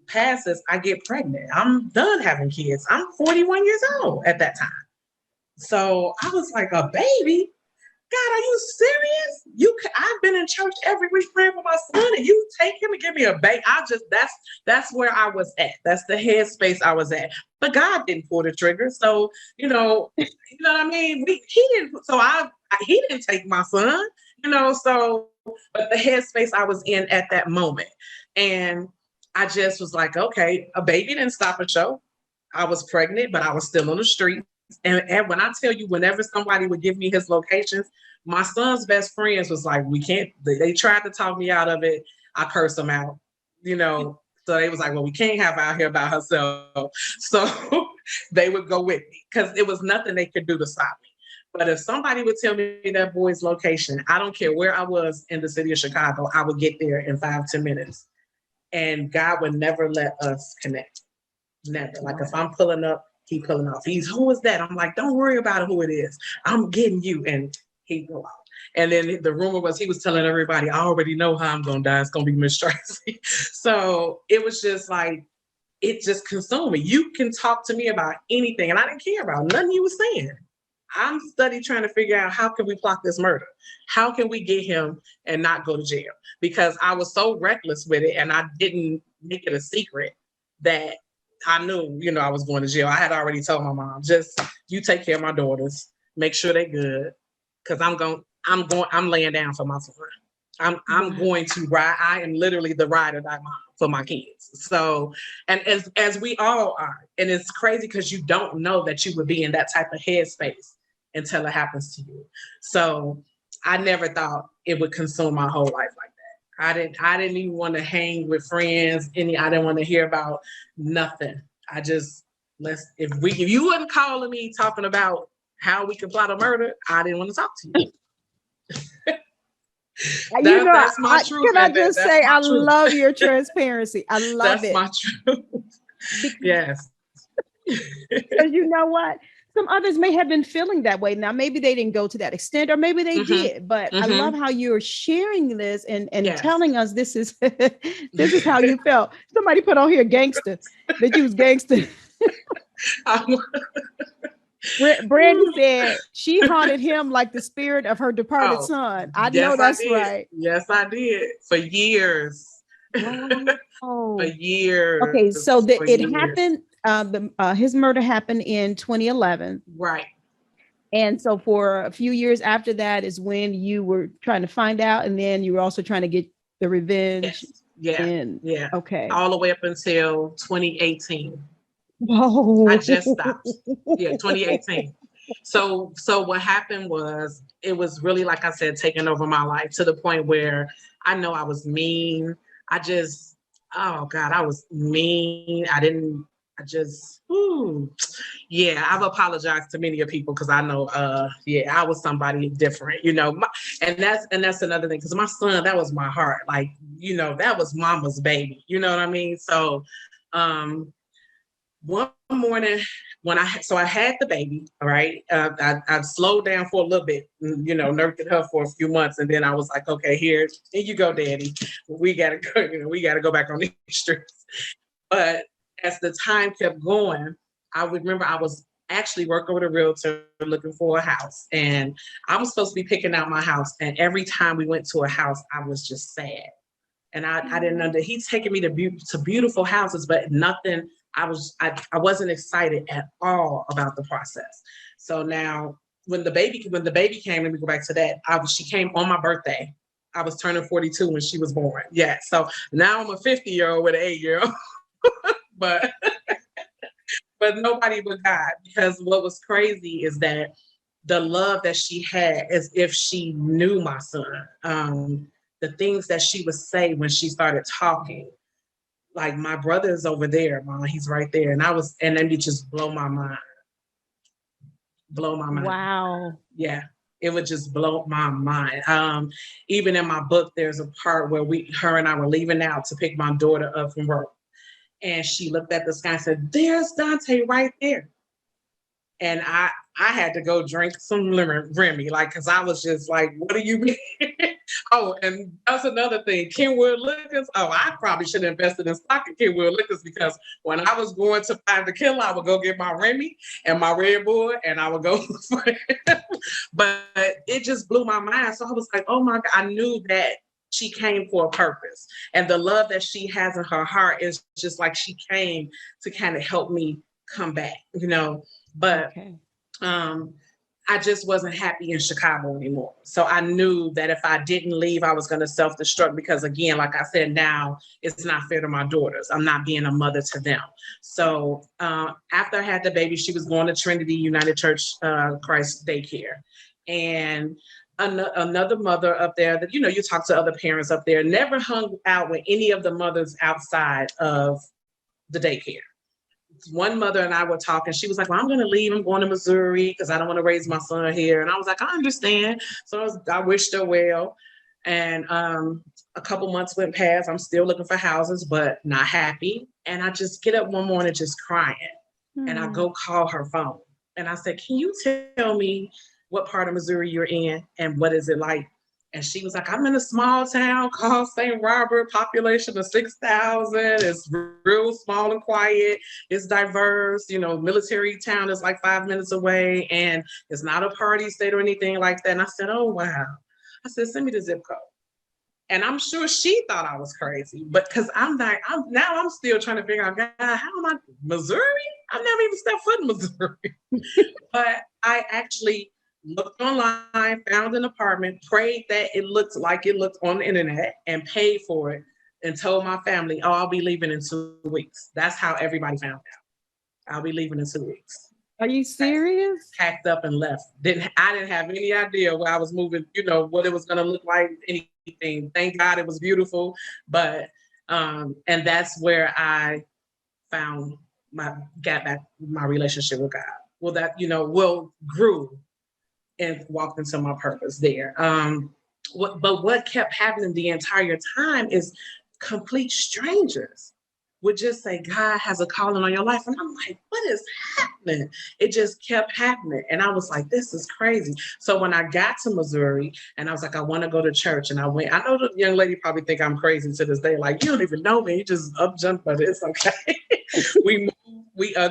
S4: passes, I get pregnant. I'm done having kids. I'm 41 years old at that time. So I was like, a baby? God, are you serious? I've been in church every week praying for my son, and you take him and give me a baby. That's where I was at. That's the headspace I was at. But God didn't pull the trigger. So, you know what I mean? He didn't take my son, but the headspace I was in at that moment. And I just was like, okay, a baby didn't stop a show. I was pregnant, but I was still on the street. And when I tell you, whenever somebody would give me his locations, my son's best friends was like, we can't, they tried to talk me out of it. I cursed them out, So they was like, well, we can't have her out here by herself. So they would go with me because it was nothing they could do to stop me. But if somebody would tell me that boy's location, I don't care where I was in the city of Chicago, I would get there in 5-10 minutes. And God would never let us connect. Never. Like if I'm pulling up, he pulling off. Who is that? I'm like, don't worry about who it is. I'm getting you. And he'd go out. And then the rumor was he was telling everybody, I already know how I'm going to die. It's going to be Miss Tracie. So it was just like, it just consumed me. You can talk to me about anything, and I didn't care about nothing you were saying. I'm trying to figure out how can we plot this murder? How can we get him and not go to jail? Because I was so reckless with it, and I didn't make it a secret that I knew, I was going to jail. I had already told my mom, just you take care of my daughters, make sure they're good, because I'm laying down for my son. I'm going to ride. I am literally the ride or die mom for my kids. So, and as we all are, and it's crazy because you don't know that you would be in that type of headspace until it happens to you. So I never thought it would consume my whole life like that. I didn't even want to hang with friends. I didn't want to hear about nothing. I just, if you wasn't calling me talking about how we could plot a murder, I didn't want to talk to you. That's my truth.
S3: Can I just say, I love your transparency. I love it.
S4: That's my truth. Yes.
S3: Because you know what? Some others may have been feeling that way. Now, maybe they didn't go to that extent, or maybe they did. But I love how you're sharing this and telling us this is this is how you felt. Somebody put on here gangster. That you was gangster. Brandy said she haunted him like the spirit of her departed son. I know that's right.
S4: Yes, I did. For years. For years.
S3: Okay, so it happened. His murder happened in 2011.
S4: Right.
S3: And so for a few years after that is when you were trying to find out, and then you were also trying to get the revenge.
S4: Yes. Yeah.
S3: Okay.
S4: All the way up until 2018.
S3: Whoa.
S4: I just stopped. Yeah, 2018. So what happened was, it was really, like I said, taking over my life to the point where I know I was mean. Oh God, I was mean. I've apologized to many of people because I know, I was somebody different, and that's another thing. Because my son, that was my heart. Like, that was mama's baby. You know what I mean? So, one morning when I had the baby, all right, I slowed down for a little bit, nurtured her for a few months. And then I was like, okay, here you go, daddy. We got to go, we got to go back on the streets. But as the time kept going, I would remember I was actually working with a realtor looking for a house, and I was supposed to be picking out my house. And every time we went to a house, I was just sad. And I didn't know that he's taking me to beautiful houses, but nothing. I wasn't excited at all about the process. So now when the baby came, let me go back to that. She came on my birthday. I was turning 42 when she was born. Yeah. So now I'm a 50-year-old with an 8-year-old, but nobody but God, because what was crazy is that the love that she had, as if she knew my son, the things that she would say when she started talking, like, my brother is over there, Mom, he's right there. And then it just blow my mind.
S3: Wow.
S4: Yeah, it would just blow my mind. Even in my book, there's a part where her and I were leaving out to pick my daughter up from work. And she looked at the sky and said, there's Dante right there. And I had to go drink some Remy, because I was just like, what do you mean? Oh, and that's another thing. Kenwood Liquors. Oh, I probably should have invested in stock in Kenwood Liquors, because when I was going to find the killer, I would go get my Remy and my Red Bull, and I would go for it. But it just blew my mind. So I was like, oh my God, I knew that she came for a purpose. And the love that she has in her heart is just like she came to kind of help me come back, But okay. I just wasn't happy in Chicago anymore. So I knew that if I didn't leave, I was going to self-destruct, because again, like I said, now it's not fair to my daughters. I'm not being a mother to them. So after I had the baby, she was going to Trinity United Church Christ daycare. And another mother up there that, you talk to other parents up there, never hung out with any of the mothers outside of the daycare. One mother and I were talking. She was like, well, I'm going to leave. I'm going to Missouri because I don't want to raise my son here. And I was like, I understand. So I wished her well. And a couple months went past. I'm still looking for houses, but not happy. And I just get up one morning just crying. And I go call her phone. And I said, can you tell me what part of Missouri you're in and what is it like? And she was like, I'm in a small town called St. Robert, population of 6,000. It's real small and quiet. It's diverse. You know, military town is like 5 minutes away, and it's not a party state or anything like that. And I said, oh, wow. I said, send me the zip code. And I'm sure she thought I was crazy, but because I'm still trying to figure out, God, how am I, Missouri? I've never even stepped foot in Missouri. But I actually looked online, found an apartment, prayed that it looked like it looked on the internet, and paid for it, and told my family, oh, I'll be leaving in 2 weeks. That's how everybody found out. I'll be leaving in 2 weeks.
S3: Are you serious?
S4: Packed up and left. I didn't have any idea where I was moving, you know, what it was going to look like, anything. Thank God it was beautiful. But, and that's where I got back my relationship with God. Well, that, you know, grew and walked into my purpose there. But what kept happening the entire time is complete strangers would just say, God has a calling on your life. And I'm like, what is happening? It just kept happening. And I was like, this is crazy. So when I got to Missouri and I was like, I want to go to church. And I went, I know the young lady probably think I'm crazy to this day. Like, you don't even know me. You just up jump, but it's okay. we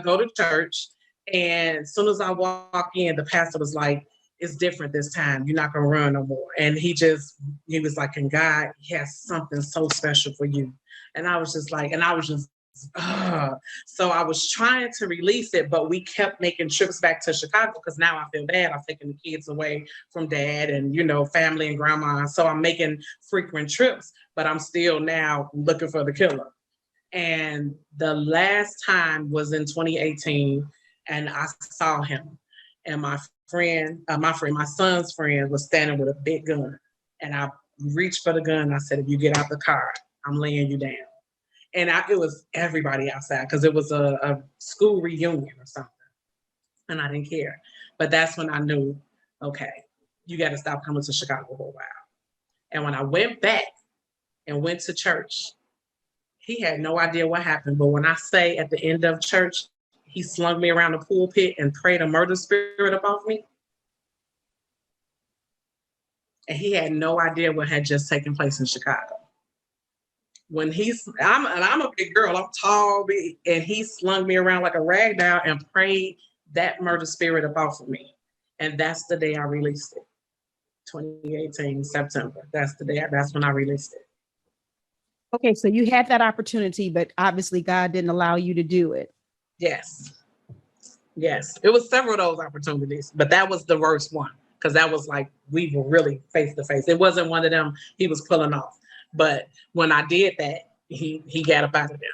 S4: go to church. And as soon as I walk in, the pastor was like, it's different this time. You're not going to run no more. And he was like, and God has something so special for you. And I was just like, so I was trying to release it, but we kept making trips back to Chicago because now I feel bad. I'm taking the kids away from dad and, you know, family and grandma. So I'm making frequent trips, but I'm still now looking for the killer. And the last time was in 2018, and I saw him. And my son's friend was standing with a big gun. And I reached for the gun. I said, if you get out the car, I'm laying you down. And it was everybody outside because it was a school reunion or something. And I didn't care. But that's when I knew, okay, you got to stop coming to Chicago for a while. And when I went back and went to church, he had no idea what happened. But when I say at the end of church, he slung me around the pulpit and prayed a murder spirit up off me. And he had no idea what had just taken place in Chicago. When I'm a big girl, I'm tall, big, and he slung me around like a rag doll and prayed that murder spirit up off of me. And that's the day I released it. 2018, September. That's when I released it.
S3: Okay, so you had that opportunity, but obviously God didn't allow you to do it.
S4: Yes. It was several of those opportunities, but that was the worst one because that was like we were really face to face. It wasn't one of them he was pulling off. But when I did that, he got up out of there.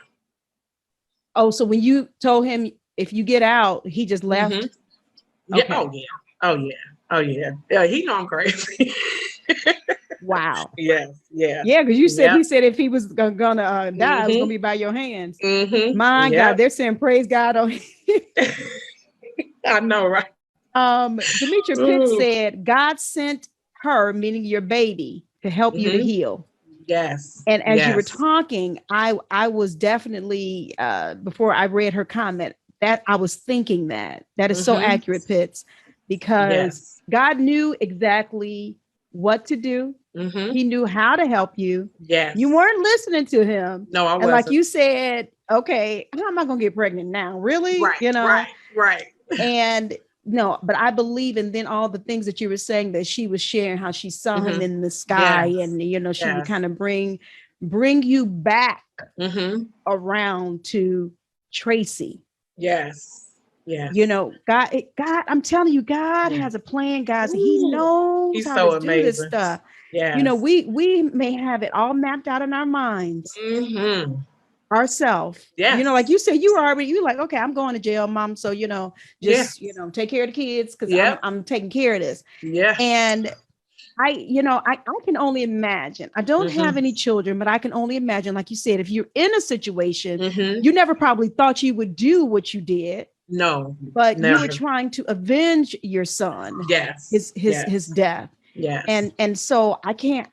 S4: Oh,
S3: so when you told him if you get out, he just left?
S4: Mm-hmm. Yeah. Okay. Oh yeah. Yeah, he know I'm crazy.
S3: Wow.
S4: Yes. Yeah.
S3: Yeah, because you said he said if he was gonna die, it was gonna be by your hands.
S4: Mm-hmm.
S3: My God, they're saying praise God on.
S4: I know, right?
S3: Demetria Pitt said God sent her, meaning your baby, to help you to heal.
S4: Yes.
S3: And as you were talking, I was definitely before I read her comment that I was thinking that is so accurate, Pitts, because God knew exactly what to do. He knew how to help you.
S4: Yes.
S3: You weren't listening to him.
S4: No, I wasn't.
S3: And like you said, okay, how am I going to get pregnant now? Really?
S4: Right.
S3: You know?
S4: Right.
S3: And no, but I believe, and then all the things that you were saying that she was sharing, how she saw him in the sky, and you know, she would kind of bring you back around to Tracie.
S4: Yes.
S3: You know, God, I'm telling you, God has a plan, guys. He knows how to do this stuff. Yeah. You know, we may have it all mapped out in our minds. Ourselves. You know, like you said, you like, okay, I'm going to jail, Mom. So, you know, just, you know, take care of the kids because I'm taking care of this. Yeah. And I can only imagine. I don't have any children, but I can only imagine, like you said, if you're in a situation, you never probably thought you would do what you did. No. But never. You were trying to avenge your son. Yes. His death. Yeah. And so I can't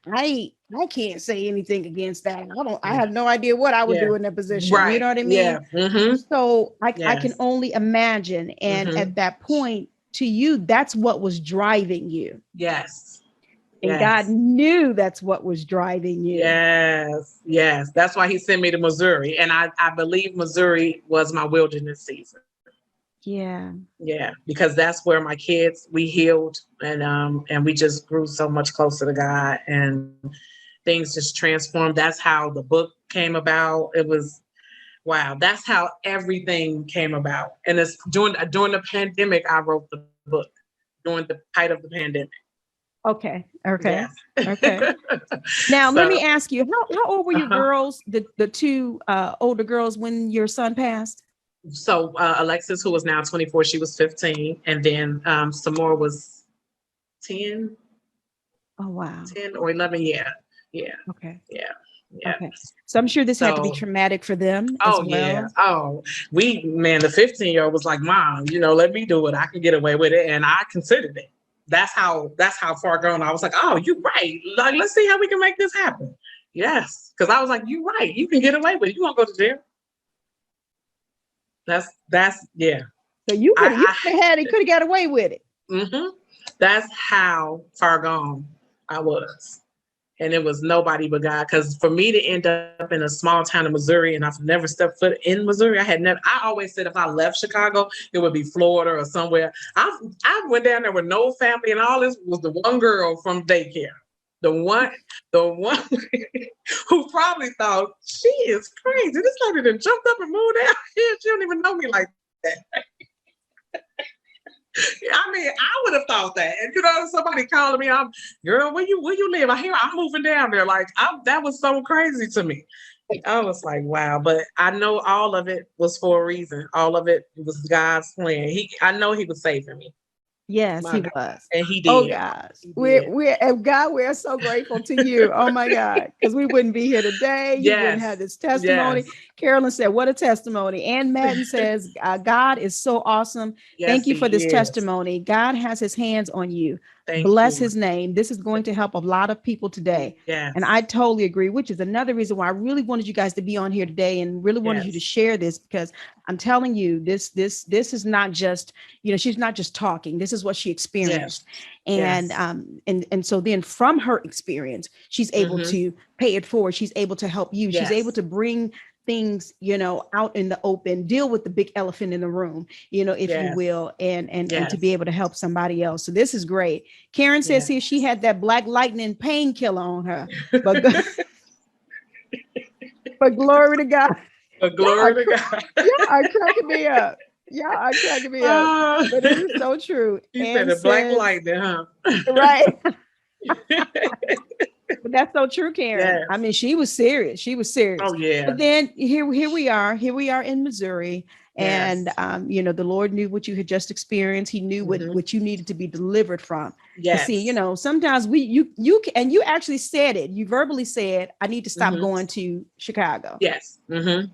S3: say anything against that. I have no idea what I would do in that position. Right. You know what I mean? Yeah. So I can only imagine. And at that point, to you, that's what was driving you. Yes. And God knew that's what was driving you.
S4: Yes, yes. That's why he sent me to Missouri. And I believe Missouri was my wilderness season.
S3: Yeah.
S4: Yeah, because that's where my kids, we healed and we just grew so much closer to God and things just transformed. That's how the book came about. It was, wow, that's how everything came about. And it's during the pandemic, I wrote the book, during the height of the pandemic.
S3: Okay. Okay.
S4: Yes.
S3: Okay. Now,
S4: So,
S3: let me ask you, how old were your girls, the two older girls, when your son passed?
S4: So Alexis, who is now 24, she was 15. And then Samora was 10.
S3: Oh, wow.
S4: 10 or 11. Yeah. Yeah.
S3: Okay.
S4: Yeah. Yeah.
S3: Okay. So I'm sure this had to be traumatic for them as well.
S4: Yeah. Oh, the 15-year-old was like, Mom, let me do it. I can get away with it. And I considered it. That's how far gone I was like, oh, you're right. Like, let's see how we can make this happen. Yes. Because I was like, you're right. You can get away with it. You won't go to jail. That's yeah.
S3: So you could have got away with it.
S4: Mm-hmm. That's how far gone I was. And it was nobody but God. Because for me to end up in a small town in Missouri, and I've never stepped foot in Missouri, I always said if I left Chicago, it would be Florida or somewhere. I went down there with no family, and all this was the one girl from daycare. The one who probably thought, she is crazy. This lady done jumped up and moved out here. She don't even know me like that. I mean, I would have thought that. And somebody calling me, girl, where you live? I'm moving down there. Like, that was so crazy to me. I was like, wow. But I know all of it was for a reason. All of it was God's plan. I know he was saving me.
S3: Yes, he was.
S4: And he did.
S3: Oh, gosh. We're so grateful to you. Oh, my God. Because we wouldn't be here today. You wouldn't have this testimony. Yes. Carolyn said, what a testimony. Ann Madden says, God is so awesome. Yes, thank you for this testimony. God has his hands on you. Bless his name. This is going to help a lot of people today.
S4: Yes.
S3: And I totally agree, which is another reason why I really wanted you guys to be on here today and really wanted you to share this, because I'm telling you, this is not just, she's not just talking. This is what she experienced. Yes. And so then from her experience, she's able to pay it forward. She's able to help you. She's able to bring things, out in the open, deal with the big elephant in the room, if you will, and to be able to help somebody else. So this is great. Karen says here she had that Black Lightning painkiller on her, but but glory to God.
S4: But glory to God.
S3: Y'all are cracking me up. Y'all are cracking me up. But it is so true.
S4: You said the Black Lightning, huh?
S3: Right. But that's so true, Karen. Yes. I mean, she was serious.
S4: Oh, yeah.
S3: But then here we are in Missouri. Yes. And, the Lord knew what you had just experienced. He knew what you needed to be delivered from.
S4: Yes.
S3: See, sometimes you actually said it. You verbally said, I need to stop going to Chicago.
S4: Yes. Mm-hmm.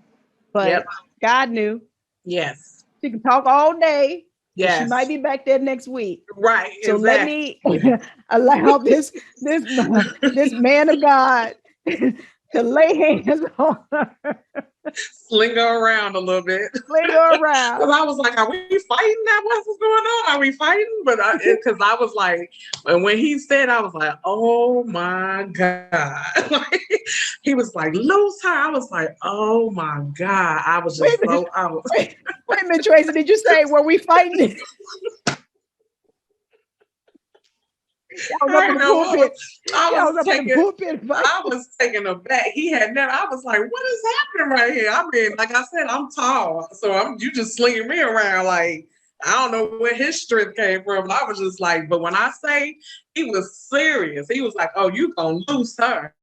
S3: But God knew.
S4: Yes.
S3: She can talk all day.
S4: Yes.
S3: She might be back there next week.
S4: Right.
S3: So let me allow this man of God to lay hands on her.
S4: Sling her around a little bit.
S3: Sling her around.
S4: Because I was like, are we fighting? What's going on? Are we fighting? But because I was like, and when he said, I was like, oh my God. He was like, lose her. I was like, oh my God. I was just wait
S3: a minute, Tracie, did you say, were we fighting?
S4: I was taken aback. He had never. I was like, "What is happening right here?" I mean, like I said, I'm tall, so you just slinging me around. Like, I don't know where his strength came from. I was just like, but when I say he was serious, he was like, "Oh, you gonna lose her."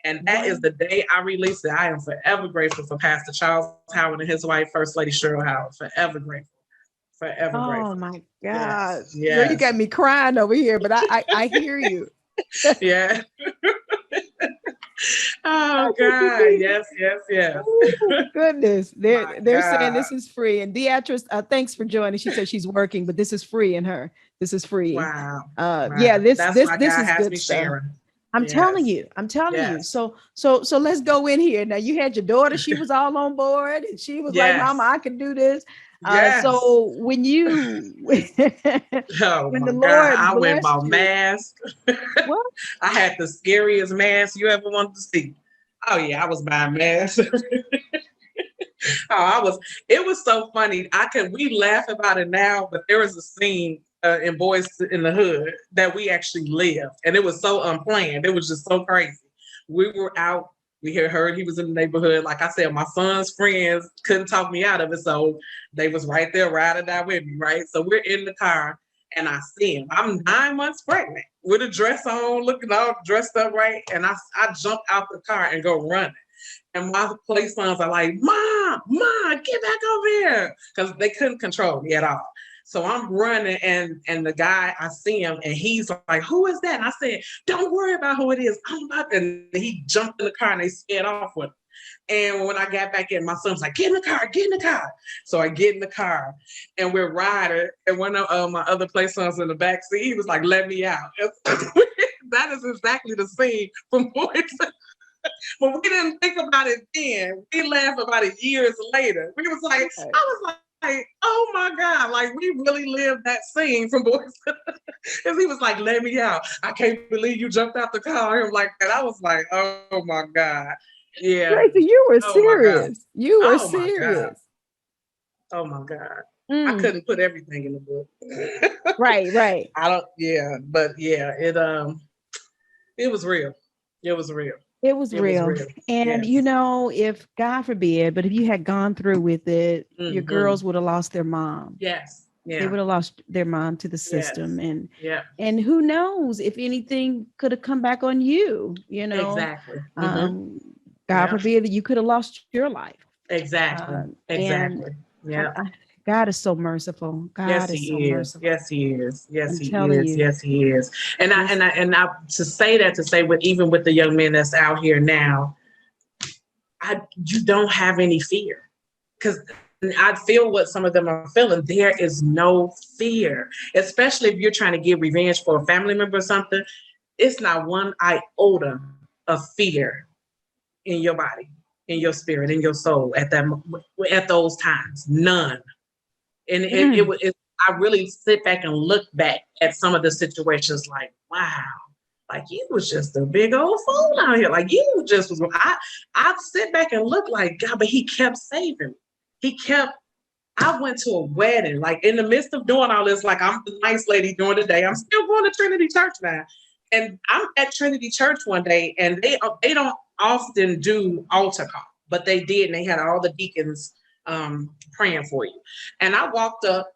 S4: And that is the day I released it. I am forever grateful for Pastor Charles Howard and his wife, First Lady Cheryl Howard. Forever grateful. Forever grateful.
S3: Oh my God.
S4: Yes.
S3: Girl, you got me crying over here, but I hear you.
S4: Yeah. Oh God. Yes.
S3: Oh, goodness. They're saying this is free. And Beatrice, thanks for joining. She said she's working, but this is free in her. This is free.
S4: Wow.
S3: Yeah, this
S4: That's
S3: is
S4: why God has
S3: good
S4: me
S3: stuff.
S4: sharing.
S3: I'm telling
S4: Yes.
S3: you, I'm telling you.
S4: Yes.
S3: So let's go in here. Now you had your daughter, she was all on board and she was like, Mama,
S4: Yes.
S3: I can do this.
S4: Yes.
S3: So when you,
S4: Oh
S3: when
S4: my
S3: the
S4: God.
S3: Lord
S4: I went
S3: blessed
S4: about
S3: you,
S4: mask.
S3: what?
S4: I had the scariest mask you ever wanted to see. Oh yeah, I was buying masks. It was so funny. We laugh about it now, but there was a scene in Boys in the Hood that we actually lived, and it was so unplanned. It was just so crazy. We were out, we had heard he was in the neighborhood. Like I said, my son's friends couldn't talk me out of it, so they was right there riding out with me, right? So we're in the car, and I see him. I'm 9 months pregnant with a dress on, looking all dressed up, right? And I jump out the car and go running. And my play sons are like, Mom, get back over here. Because they couldn't control me at all. So I'm running and the guy, I see him and he's like, who is that? And I said, don't worry about who it is. I'm about to. And he jumped in the car and they sped off with him. And when I got back in, my son's like, get in the car, get in the car. So I get in the car and we're riding. And one of my other play sons in the back seat, he was like, let me out. That is exactly the scene from Boys. But we didn't think about it then. We laughed about it years later. We was like,
S3: Right.
S4: I was like, oh my God, like we really lived that scene from Boys. Because he was like, let me out. I can't believe you jumped out the car. Him like that. I was like, oh my God. Yeah.
S3: Tracy, you were
S4: Oh my God.
S3: serious. You were
S4: Oh my God.
S3: serious.
S4: Oh my God. I
S3: Mm.
S4: couldn't put everything in the book.
S3: Right.
S4: But yeah, it was real. It was real.
S3: It was
S4: It was
S3: real.
S4: real.
S3: And
S4: Yes.
S3: if God forbid, but if you had gone through with it, your
S4: Mhm.
S3: girls would have lost their mom.
S4: Yes.
S3: They
S4: Yeah.
S3: would have lost their mom to the
S4: Yes.
S3: system.
S4: Yeah.
S3: And who knows if anything could have come back on you,
S4: Exactly. Mhm.
S3: God
S4: Yeah.
S3: forbid that you could have lost your life.
S4: Exactly.
S3: And
S4: Exactly. Yeah.
S3: God is so merciful.
S4: Yes,
S3: God is so
S4: he is.
S3: merciful.
S4: Yes, he is. Yes,
S3: I'm
S4: he
S3: telling
S4: is.
S3: you.
S4: Yes, he is. And I
S3: Yes.
S4: and I to say that, to say with even with the young men that's out here now, you don't have any fear, because I feel what some of them are feeling. There is no fear, especially if you're trying to get revenge for a family member or something. It's not one iota of fear in your body, in your spirit, in your soul at those times. None. And I really sit back and look back at some of the situations like, wow, like you was just a big old fool out here. Like you just was, I sit back and look like, God, but he kept saving me. I went to a wedding, like in the midst of doing all this, like I'm the nice lady during the day. I'm still going to Trinity Church now. And I'm at Trinity Church one day and they don't often do altar call, but they did. And they had all the deacons praying for you. And I walked up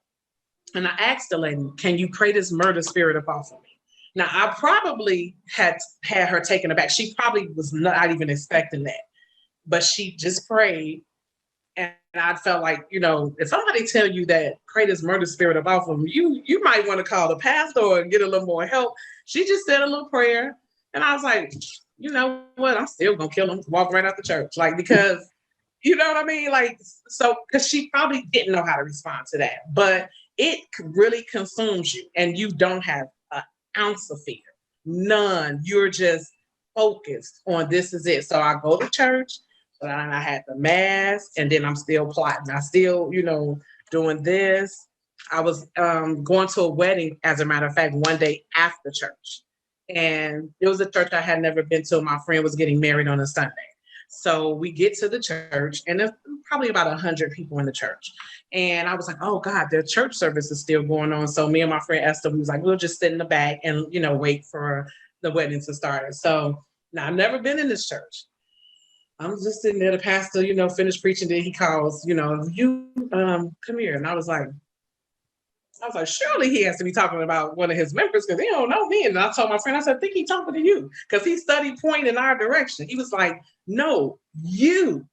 S4: and I asked the lady, can you pray this murder spirit up off of me? Now, I probably had her taken aback. She probably was not even expecting that, but she just prayed. And I felt like, if somebody tell you that pray this murder spirit up off of them, you might want to call the pastor and get a little more help. She just said a little prayer. And I was like, you know what? I'm still going to kill him, walk right out the church. Like, because you know what I mean? Like, so, because she probably didn't know how to respond to that, but it really consumes you and you don't have an ounce of fear, none. You're just focused on this is it. So I go to church, and I had the mask, and then I'm still plotting. I still, doing this. I was going to a wedding, as a matter of fact, one day after church. And it was a church I had never been to. My friend was getting married on a Sunday. So we get to the church, and there's probably about 100 people in the church. And I was like, oh God, the church service is still going on. So me and my friend Esther, we was like, we'll just sit in the back and, wait for the wedding to start. So now I've never been in this church. I'm just sitting there, the pastor, finished preaching, then he calls, you come here. And I was like, surely he has to be talking about one of his members because he don't know me. And I told my friend, I said, I think he's talking to you because he studied pointing in our direction. He was like, no, you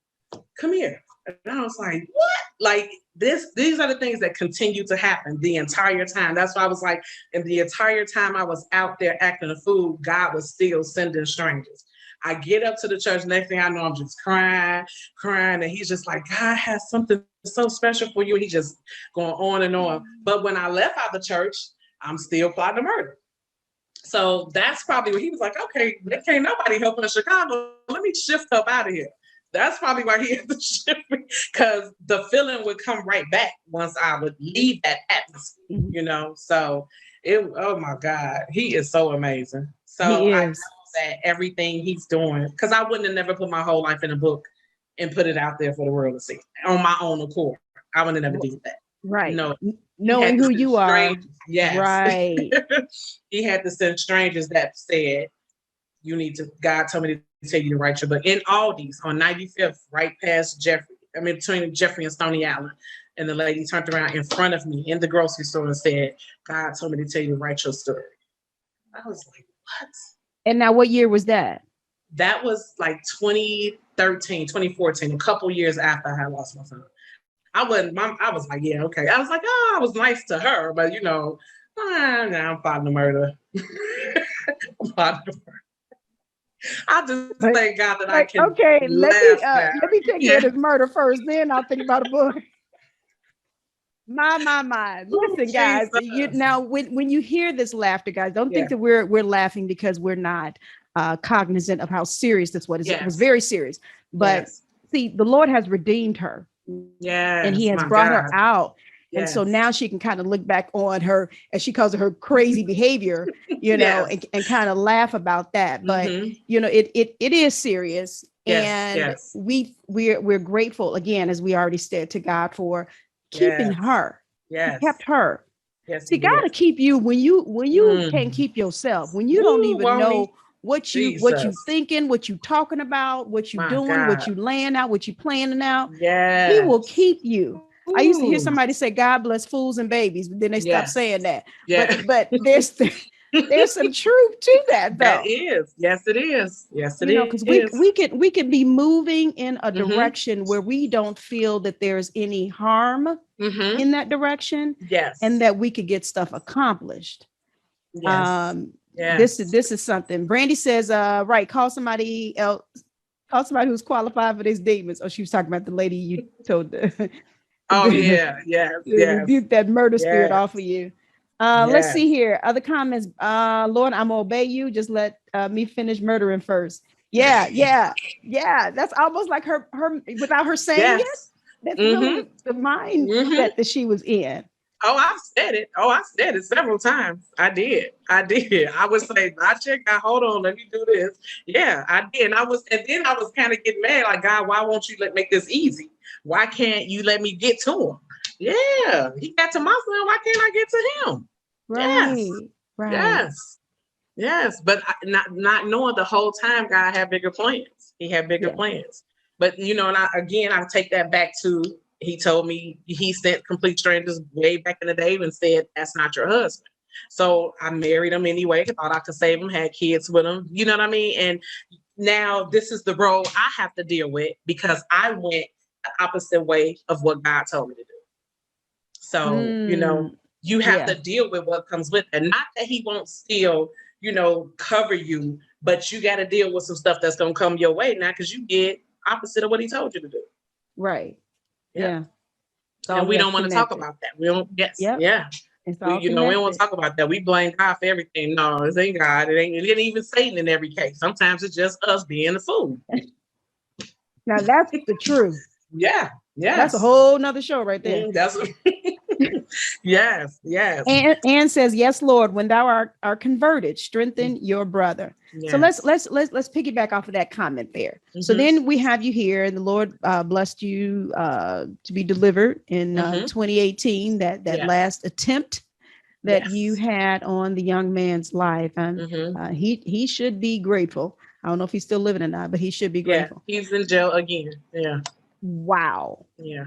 S4: come here. And I was like, what? Like these are the things that continue to happen the entire time. That's why I was like, and the entire time I was out there acting a fool, God was still sending strangers. I get up to the church, next thing I know, I'm just crying. And he's just like, God has something so special for you. And he's just going on and on. But when I left out the church, I'm still plotting a murder. So that's probably what he was like, okay, there can't nobody help in Chicago. Let me shift up out of here. That's probably why he had to shift me, because the feeling would come right back once I would leave that atmosphere, you know? So oh my God, he is so amazing. So I know that everything he's doing, because I wouldn't have never put my whole life in a book and put it out there for the world to see on my own accord. I would have never did that.
S3: Right.
S4: No.
S3: Knowing who you are.
S4: Yes.
S3: Right.
S4: He had to send strangers that said, you need to, God told me to tell you to write your book. In Aldi's on 95th, right past Jeffrey, between Jeffrey and Stony Island. And the lady turned around in front of me in the grocery store and said, God told me to tell you to write your story. I was like, what?
S3: And now what year was that?
S4: That was like 2013, 2014, a couple years after I had lost my son. I was like, yeah, okay. I was like, oh, I was nice to her, but you know, now I'm fighting the murder. I just thank God that I can.
S3: Okay, let me take care of this murder first, then I'll think about a book. My. Listen, guys. Now, when you hear this laughter, guys, don't think that we're laughing because we're not cognizant of how serious this was. It was very serious. But see, the Lord has redeemed her.
S4: Yes,
S3: and he has brought her out. And so now she can kind of look back on her, as she calls it, her crazy behavior, you know, and kind of laugh about that. But, you know, it is serious. And we're grateful, again, as we already said, to God for keeping her. He kept her. See, God will keep you when you can't keep yourself, when you don't even know what you thinking, what you talking about, what you doing, what you laying out, what you planning out. He will keep you. I used to hear somebody say, God bless fools and babies, but then they stopped saying that. But there's some truth to that, though.
S4: That is. Yes, it is. Yes, it is.
S3: Because we could be moving in a direction where we don't feel that there's any harm in that direction. Yes. And that we could get stuff accomplished. Yes. This is something. Brandy says, right, call somebody else, call somebody who's qualified for these demons. Oh, she was talking about the lady you told. Rebuke that murder spirit off of you. Let's see here. Other comments. Lord, I'm gonna obey you. Just let me finish murdering first. Yeah. That's almost like her without her saying it. That's really the mind that she was in.
S4: Oh, I've said it. I said it several times. I did. I would say, hold on, let me do this. Yeah, I did. And then I was kind of getting mad, like, God, why won't you make this easy? Why can't you let me get to him? Yeah, he got to my son. Why can't I get to him? Right. Yes. But not knowing the whole time God had bigger plans. He had bigger plans. But, you know, and I take that back to, he told me he sent complete strangers way back in the day and said, that's not your husband. So I married him anyway. Thought I could save him, had kids with him. You know what I mean? And now this is the role I have to deal with because I went the opposite way of what God told me to do. So, you know, you have to deal with what comes with it. Not that he won't still, you know, cover you, but you got to deal with some stuff that's going to come your way now because you did opposite of what he told you to do.
S3: Right. Yeah.
S4: And we don't want to talk about that. We don't. Yes. Yep. Yeah. We don't want to talk about that. We blame God for everything. No, it ain't God. It ain't even Satan in every case. Sometimes it's just us being a fool.
S3: Now that's the truth.
S4: Yeah.
S3: That's a whole nother show right there.
S4: Yes.
S3: Anne says, yes, Lord, when thou art converted, strengthen your brother. Yes. So let's piggyback off of that comment there. So then we have you here, and the Lord blessed you to be delivered in 2018, that last attempt that you had on the young man's life. And he should be grateful. I don't know if he's still living or not, but he should be grateful.
S4: Yeah, he's in jail again. Yeah.
S3: Wow.
S4: Yeah.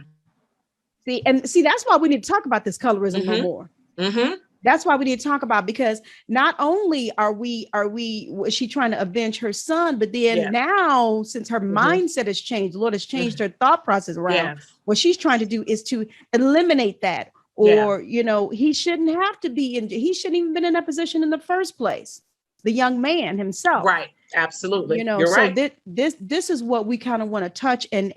S3: See, that's why we need to talk about this colorism no more. That's why we need to talk about, because not only was she trying to avenge her son, but then now, since her mindset has changed, the Lord has changed her thought process around. What she's trying to do is to eliminate that, or you know, he shouldn't have to be in. He shouldn't even been in that position in the first place. The young man himself,
S4: right? Absolutely.
S3: You know,
S4: you're
S3: so
S4: right.
S3: This is what we kind of want to touch and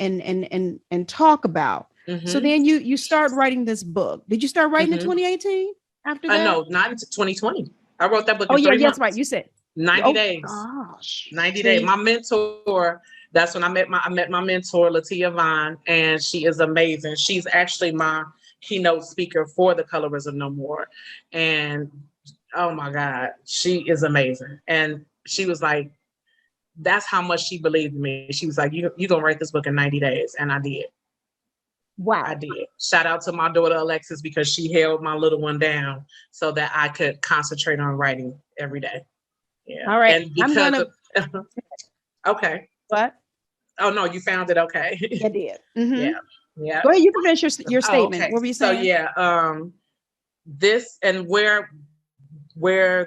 S3: talk about. So then you start writing this book. Did you start writing in 2018 after that?
S4: No, not until 2020. I wrote that book
S3: Oh
S4: in
S3: yeah,
S4: 3 months.
S3: that's right. You said
S4: 90
S3: oh
S4: days.
S3: gosh.
S4: 90
S3: See?
S4: days. My mentor, that's when I met my mentor, Latia Vaughn, and she is amazing. She's actually my keynote speaker for the Colorism No More. And oh my God, she is amazing. And she was like, that's how much she believed in me. She was like, you gonna write this book in 90 days. And I did.
S3: Wow.
S4: I did. Shout out to my daughter Alexis, because she held my little one down so that I could concentrate on writing every day. Yeah.
S3: All right.
S4: And because okay.
S3: What?
S4: Oh no, you found it. Okay.
S3: I did. Mm-hmm.
S4: Yeah. Yeah.
S3: Go ahead. You can finish your statement.
S4: Okay.
S3: What were you
S4: So
S3: saying?
S4: yeah, this and where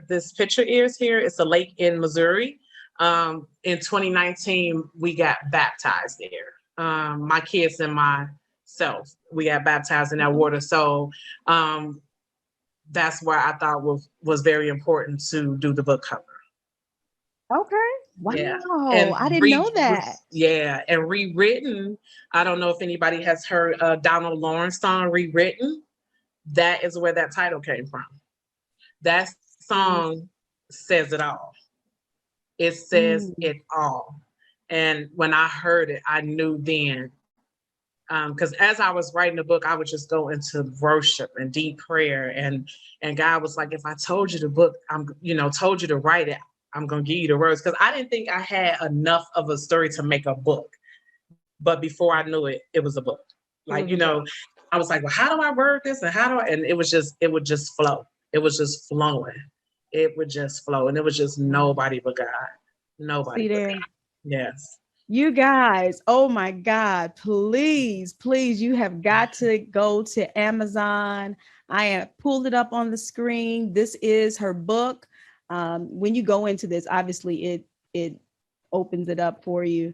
S4: this picture is here, it's a lake in Missouri. In 2019, we got baptized there. My kids and myself, we got baptized in that water. So that's why I thought was very important to do the book cover.
S3: Okay. Wow.
S4: Yeah.
S3: I didn't know that.
S4: Yeah. And Rewritten, I don't know if anybody has heard Donald Lawrence song, Rewritten. That is where that title came from. That song says it all. It says it all. And when I heard it, I knew then, because as I was writing the book, I would just go into worship and deep prayer. And God was like, if I told you the book, told you to write it, I'm going to give you the words. Because I didn't think I had enough of a story to make a book. But before I knew it, it was a book. Like, I was like, well, how do I word this? And it would just flow. It was just flowing. It would just flow. And it was just nobody but God. Nobody but God. Yes.
S3: You guys, oh my God, please, you have got to go to Amazon. I have pulled it up on the screen. This is her book. When you go into this, obviously it opens it up for you.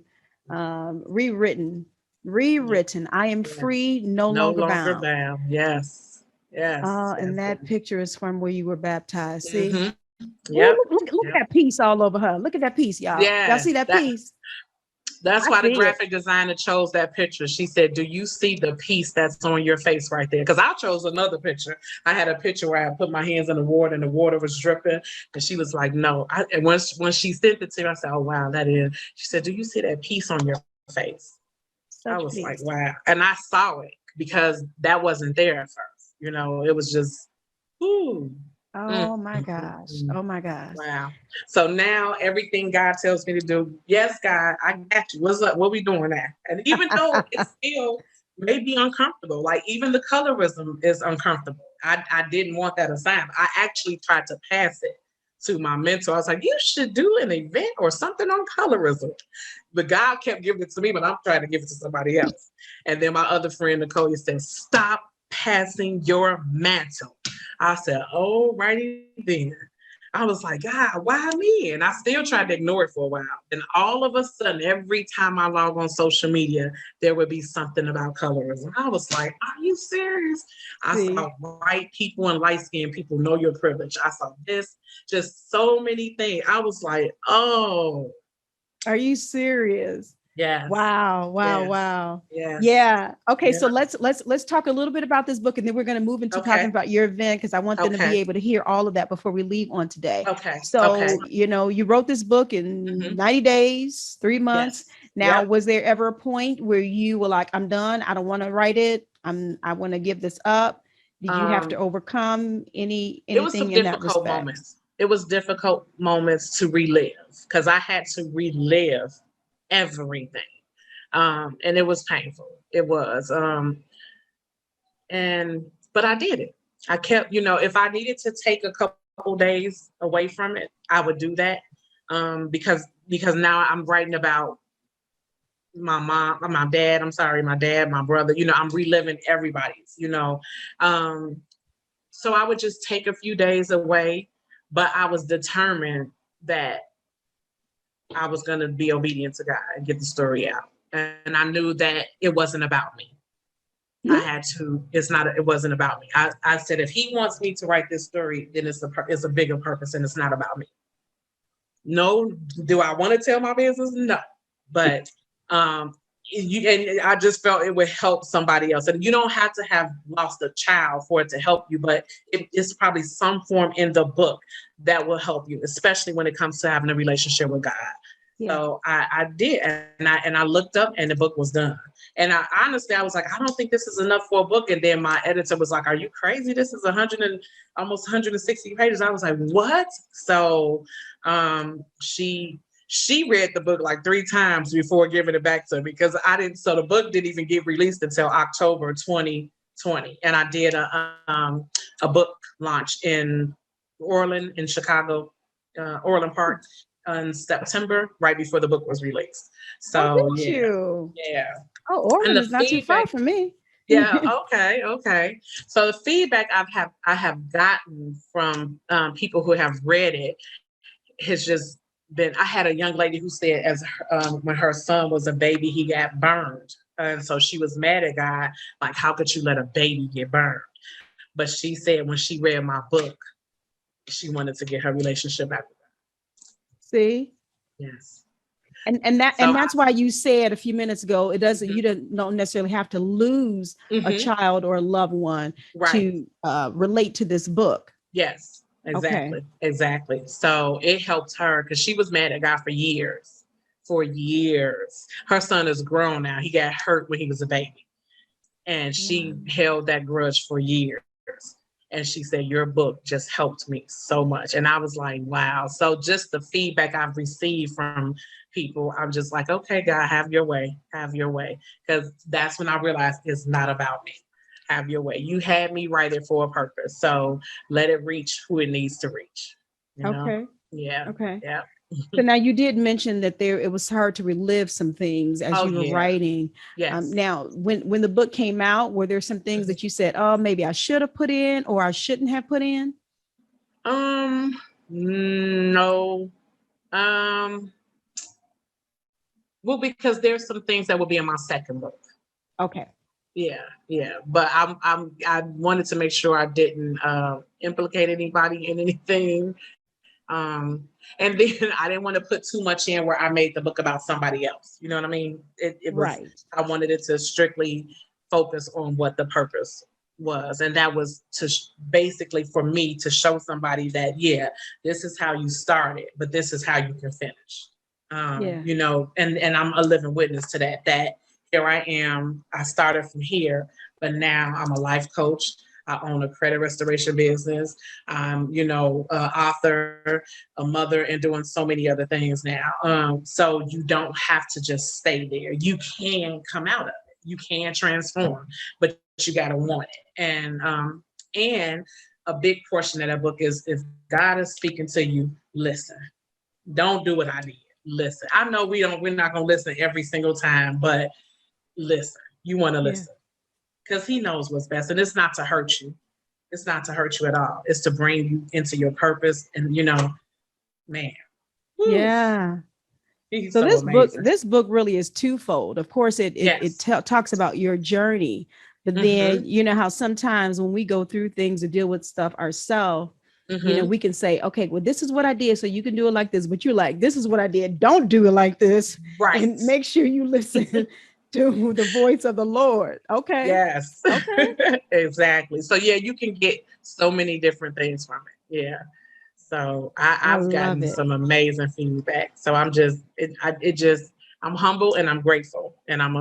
S3: Rewritten. I am free, no longer bound.
S4: Yes. Yes.
S3: And that picture is from where you were baptized. See?
S4: Mm-hmm. Yep.
S3: Look at that piece all over her. Look at that piece, y'all.
S4: Yeah,
S3: y'all see that piece?
S4: That's why the graphic designer chose that picture. She said, do you see the piece that's on your face right there? Because I chose another picture. I had a picture where I put my hands in the water and the water was dripping. And she was like, no. And when she sent it to me, I said, oh, wow, that is. She said, do you see that piece on your face? I was like, wow. And I saw it because that wasn't there at first. It was just, ooh.
S3: Oh my gosh. Oh my gosh.
S4: Wow. So now everything God tells me to do, yes, God, I got you. What's up? What we doing now? And even though it still may be uncomfortable, like even the colorism is uncomfortable. I didn't want that assignment. I actually tried to pass it to my mentor. I was like, you should do an event or something on colorism. But God kept giving it to me, but I'm trying to give it to somebody else. And then my other friend, Nicole, said, stop passing your mantle. I said, oh, righty then. I was like, God, why me? And I still tried to ignore it for a while. And all of a sudden, every time I log on social media, there would be something about colorism. I was like, are you serious? I saw white people and light-skinned people know your privilege. I saw this, just so many things. I was like, oh.
S3: Are you serious?
S4: Yes.
S3: Wow.
S4: Yes.
S3: Yeah. Okay. Yeah. So let's talk a little bit about this book, and then we're going to move into talking about your event, because I want them to be able to hear all of that before we leave on today.
S4: Okay.
S3: So, you wrote this book in 90 days, 3 months. Yes. Now, was there ever a point where you were like, I'm done, I don't want to write it, I want to give this up? Did you have to overcome anything in that respect?
S4: Moments. It was difficult moments to relive, because I had to relive everything. And it was painful. It was. But I did it. I kept, if I needed to take a couple days away from it, I would do that. Because now I'm writing about my mom, my dad, my brother, I'm reliving everybody's, So I would just take a few days away, but I was determined that I was going to be obedient to God and get the story out. And I knew that it wasn't about me. It wasn't about me. I said, if he wants me to write this story, then it's a bigger purpose, and it's not about me. No, do I want to tell my business? No. But and I just felt it would help somebody else. And you don't have to have lost a child for it to help you, but it's probably some form in the book that will help you, especially when it comes to having a relationship with God.
S3: Yeah.
S4: So I did, and I looked up, and the book was done. And I honestly, I was like, I don't think this is enough for a book. And then my editor was like, "Are you crazy? This is almost 160 pages." I was like, "What?" So she read the book like 3 times before giving it back to me, because I didn't. So the book didn't even get released until October 2020, and I did a book launch in Orland, in Chicago, Orland Park, in September, right before the book was released. So
S3: did you?
S4: yeah.
S3: Oh, Orland is not too far
S4: feedback-
S3: from me.
S4: Yeah. Okay. So the feedback I have gotten from people who have read it has just been. I had a young lady who said, when her son was a baby, he got burned, and so she was mad at God, like, how could you let a baby get burned? But she said when she read my book, she wanted to get her relationship back with God.
S3: See?
S4: Yes.
S3: And that's why you said a few minutes ago, it doesn't,
S4: Mhm.
S3: you don't necessarily have to lose a
S4: Mhm.
S3: child or a loved one to relate to this book.
S4: Yes, exactly. So it helped her, because she was mad at God for years. Her son is grown now. He got hurt when he was a baby, and she held that grudge for years. And she said, your book just helped me so much. And I was like, wow. So just the feedback I've received from people, I'm just like, okay, God, have your way. Because that's when I realized it's not about me. Have your way. You had me write it for a purpose. So let it reach who it needs to reach. You know?
S3: Okay.
S4: Yeah.
S3: Okay.
S4: Yeah.
S3: So now you did mention that it was hard to relive some things as you were writing.
S4: Yes.
S3: Now, when the book came out, were there some things that you said, oh, maybe I should have put in, or I shouldn't have put in?
S4: No. Well, because there's some things that will be in my second book.
S3: Okay.
S4: Yeah. But I wanted to make sure I didn't implicate anybody in anything. And then I didn't want to put too much in where I made the book about somebody else. You know what I mean? It was
S3: right.
S4: I wanted it to strictly focus on what the purpose was. And that was to basically for me to show somebody that, this is how you started, but this is how you can finish. You know, and I'm a living witness to that here I am. I started from here, but now I'm a life coach. I own a credit restoration business. I'm, author, a mother, and doing so many other things now. So you don't have to just stay there. You can come out of it. You can transform, but you got to want it. And a big portion of that book is, if God is speaking to you, listen. Don't do what I did. Listen. I know we're not going to listen every single time, but listen. You want to listen. Because he knows what's best. And it's not to hurt you. It's not to hurt you at all. It's to bring you into your purpose. And, man.
S3: Yeah.
S4: He's
S3: so
S4: amazing.
S3: this book really is twofold. Of course, it talks about your journey. But then, you know how sometimes when we go through things or deal with stuff ourselves, we can say, okay, well, this is what I did, so you can do it like this. But you're like, this is what I did. Don't do it like this.
S4: Right.
S3: And make sure you listen to the voice of the Lord. Okay.
S4: Yes.
S3: Okay.
S4: Exactly. So you can get so many different things from it. Yeah. So I've gotten some amazing feedback. So I'm I'm humble and I'm grateful, and I'm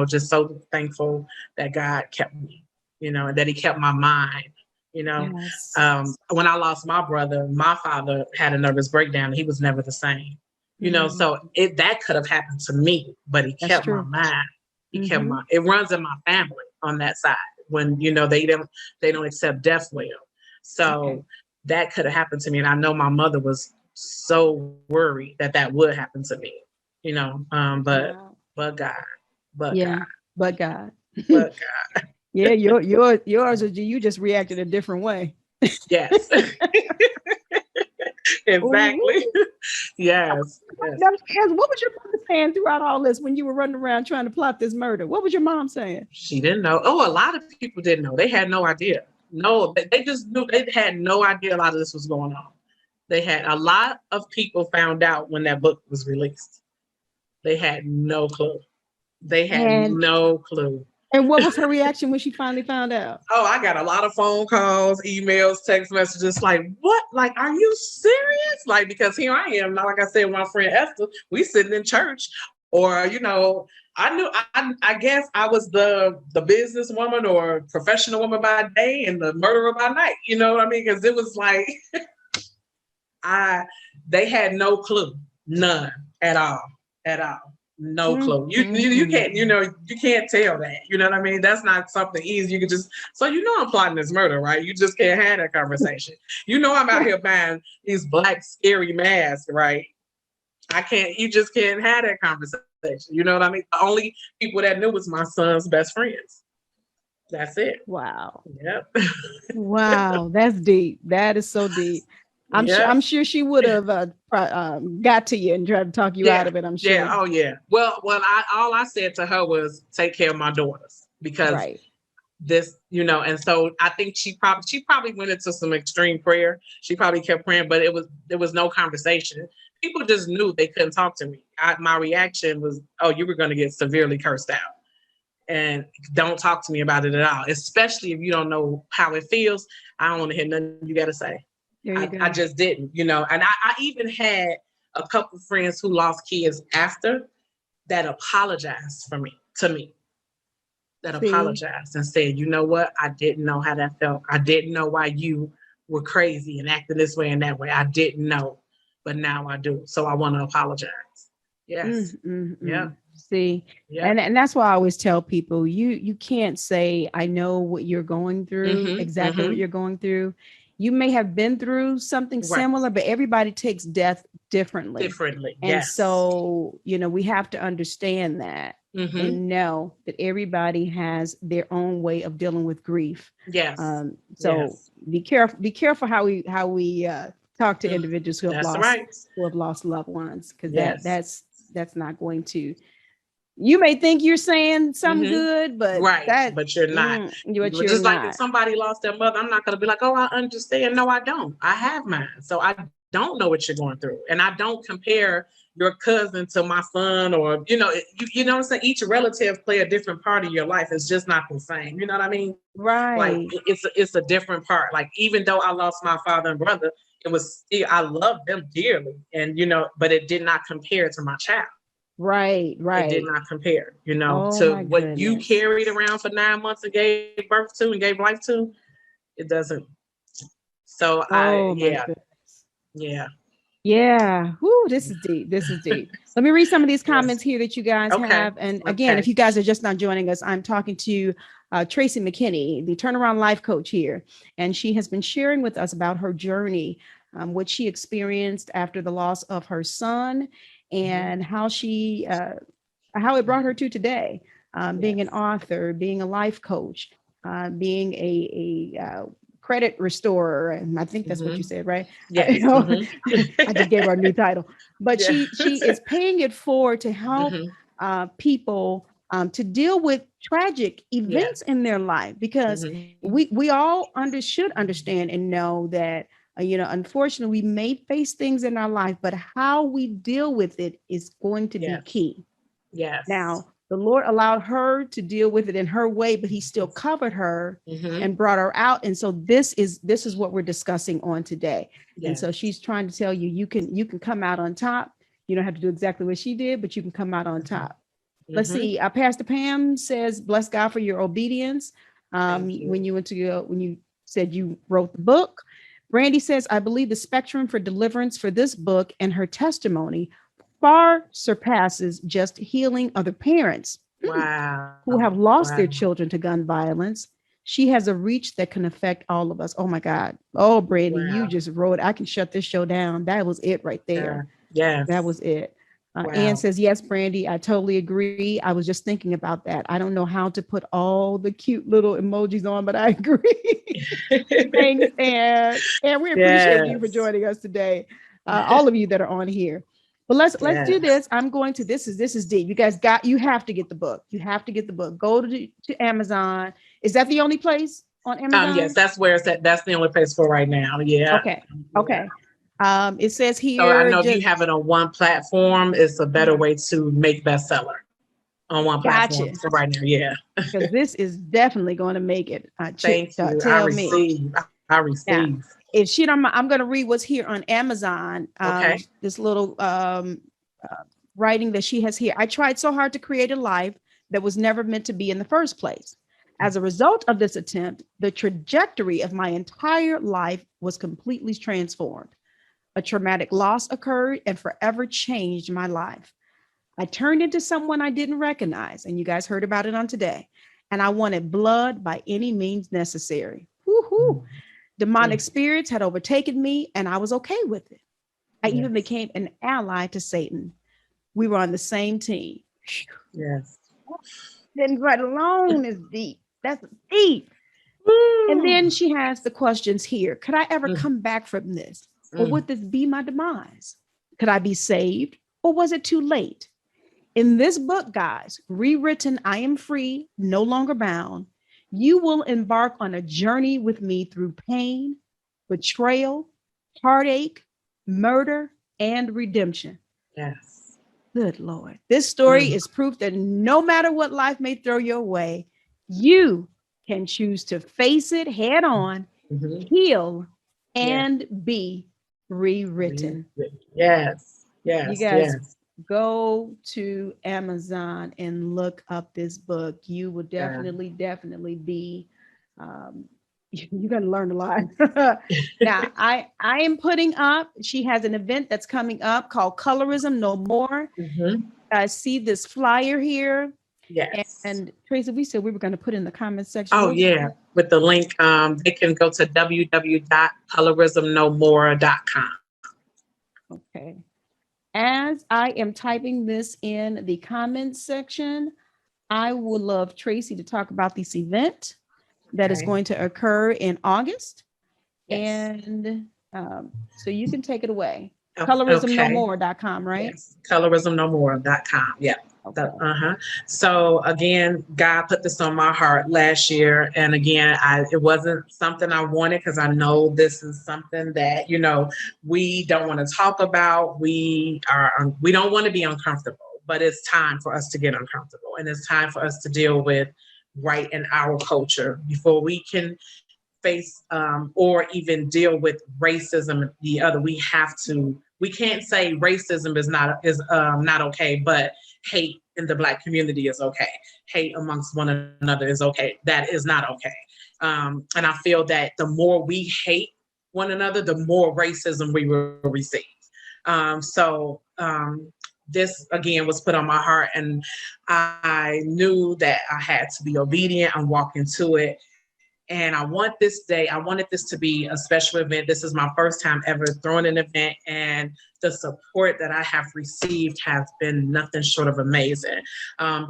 S4: just so thankful that God kept me, and that He kept my mind.
S3: Yes.
S4: When I lost my brother, my father had a nervous breakdown. And he was never the same. So that could have happened to me, but He kept my mind. He kept it runs in my family on that side. When they don't accept death well, so that could have happened to me, and I know my mother was so worried that would happen to me. But God,
S3: but God.
S4: Yeah,
S3: yours is you just reacted a different way.
S4: Yes. Exactly. Yes.
S3: What was your mom saying throughout all this when you were running around trying to plot this murder? What was your mom saying?
S4: She didn't know. Oh, a lot of people didn't know. They had no idea. No, they just knew. They had no idea a lot of this was going on. They had a lot of people found out when that book was released. They had no clue. They had
S3: And
S4: no clue.
S3: and what was her reaction when she finally found out?
S4: Oh, I got a lot of phone calls, emails, text messages. Like, what? Like, are you serious? Like, because here I am. Now, like I said, with my friend Esther, we sitting in church, or I knew. I guess I was the businesswoman or professional woman by day and the murderer by night. You know what I mean? Because it was like, they had no clue, none at all. No clue. You can't, you can't tell that. You know what I mean? That's not something easy. You can just, so I'm plotting this murder, right? You just can't have that conversation. I'm out here buying these black scary masks, right? You just can't have that conversation. You know what I mean? The only people that knew was my son's best friends. That's it.
S3: Wow.
S4: Yep.
S3: Wow. That's deep. That is so deep. I'm sure she would have got to you and tried to talk you out of it. I'm sure.
S4: Yeah. Oh yeah. Well, all I said to her was take care of my daughters, because this, and so I think she probably went into some extreme prayer. She probably kept praying, but there was no conversation. People just knew they couldn't talk to me. My reaction was, oh, you were going to get severely cursed out. And don't talk to me about it at all, especially if you don't know how it feels. I don't want to hear nothing you got to say. I just didn't, and I even had a couple friends who lost kids after that apologized to me, apologized and said, you know what? I didn't know how that felt. I didn't know why you were crazy and acting this way and that way. I didn't know, but now I do. So I want to apologize. Yes. Yeah.
S3: See, and that's why I always tell people, you can't say, I know what you're going through, exactly what you're going through. You may have been through something similar, but everybody takes death differently. And so, we have to understand that and know that everybody has their own way of dealing with grief. Yes. Be careful how we talk to individuals who have lost loved ones, because that's not going to. You may think you're saying something good, but
S4: but you're not.
S3: You're
S4: just
S3: not.
S4: Like if somebody lost their mother, I'm not going to be like, oh, I understand. No, I don't. I have mine. So I don't know what you're going through. And I don't compare your cousin to my son, or, you know what I'm saying? Each relative play a different part of your life. It's just not the same. You know what I mean?
S3: Right.
S4: Like it's a different part. Like, even though I lost my father and brother, it was still, I love them dearly. And, but it did not compare to my child.
S3: Right.
S4: It did not compare, to what you carried around for 9 months and gave birth to and gave life to. It doesn't. So
S3: Yeah. Whoo, this is deep. Let me read some of these comments here that you guys have. And again, if you guys are just not joining us, I'm talking to Tracie McKinney, the turnaround life coach here. And she has been sharing with us about her journey, what she experienced after the loss of her son, and how it brought her to today, being an author, being a life coach, being a credit restorer. And I think that's what you said, right?
S4: Yes.
S3: I just gave her a new title, but she is paying it forward to help people to deal with tragic events in their life, because we all should understand and know that unfortunately, we may face things in our life, but how we deal with it is going to be key.
S4: Yes.
S3: Now, the Lord allowed her to deal with it in her way, but he still covered her and brought her out. And so this is what we're discussing on today. Yes. And so she's trying to tell you, you can come out on top. You don't have to do exactly what she did, but you can come out on top. Let's see. Pastor Pam says, bless God for your obedience. When you said you wrote the book. Brandy says, I believe the spectrum for deliverance for this book and her testimony far surpasses just healing other parents who have lost their children to gun violence. She has a reach that can affect all of us. Oh my God. Oh, Brandy, you just wrote, I can shut this show down. That was it right there.
S4: Yeah.
S3: That was it. Ann says, yes, Brandy, I totally agree. I was just thinking about that. I don't know how to put all the cute little emojis on, but I agree. Thanks, Ann. And we appreciate you for joining us today. All of you that are on here. But let's do this. I'm going to, this is deep. You guys you have to get the book. You have to get the book. Go to Amazon. Is that the only place on Amazon?
S4: Yes, that's where it's at. That's the only place for right now. Yeah.
S3: Okay. It says here.
S4: So I know if you have it on one platform, it's a better way to make bestseller. on one platform.
S3: Gotcha.
S4: So right now, yeah.
S3: Because this is definitely going to make it.
S4: Thank you.
S3: Tell me.
S4: I
S3: Now,
S4: receive.
S3: if she don't, I'm going to read what's here on Amazon.
S4: Okay.
S3: This little writing that she has here. I tried so hard to create a life that was never meant to be in the first place. As a result of this attempt, the trajectory of my entire life was completely transformed. A traumatic loss occurred and forever changed my life. I turned into someone I didn't recognize, and you guys heard about it on today. And I wanted blood by any means necessary. Woo-hoo. Demonic spirits had overtaken me, and I was okay with it. I even became an ally to Satan. We were on the same team.
S4: Yes.
S3: Then right alone is deep. That's deep. And then she has the questions here. Could I ever come back from this? Or would this be my demise? Could I be saved? Or was it too late? In this book, guys, rewritten, I Am Free, No Longer Bound, you will embark on a journey with me through pain, betrayal, heartache, murder, and redemption.
S4: Yes.
S3: Good Lord. This story is proof that no matter what life may throw your way, you can choose to face it head on, heal, and be rewritten.
S4: Yes. Yes.
S3: You guys
S4: yes.
S3: go to Amazon and look up this book. You will definitely be you're going to learn a lot. Now, I am putting up, she has an event that's coming up called Colorism No More. I see this flyer here.
S4: Yes.
S3: And Tracie, we said we were going to put in the comment section.
S4: Oh, yeah. With the link, they can go to www.colorismnomore.com.
S3: Okay. As I am typing this in the comments section, I would love Tracie to talk about this event that is going to occur in August.
S4: Yes.
S3: And so you can take it away.
S4: Okay.
S3: Colorismnomore.com, right?
S4: Yes. Colorismnomore.com. Yeah.
S3: Okay.
S4: So again, God put this on my heart last year. And again, it wasn't something I wanted because I know this is something that, we don't want to talk about. We don't want to be uncomfortable, but it's time for us to get uncomfortable. And it's time for us to deal with right in our culture before we can face or even deal with racism. We can't say racism is not okay, but hate in the Black community is okay. Hate amongst one another is okay. That is not okay. And I feel that the more we hate one another, the more racism we will receive. This again was put on my heart, and I knew that I had to be obedient and walk into it. And I wanted this to be a special event. This is my first time ever throwing an event, and the support that I have received has been nothing short of amazing.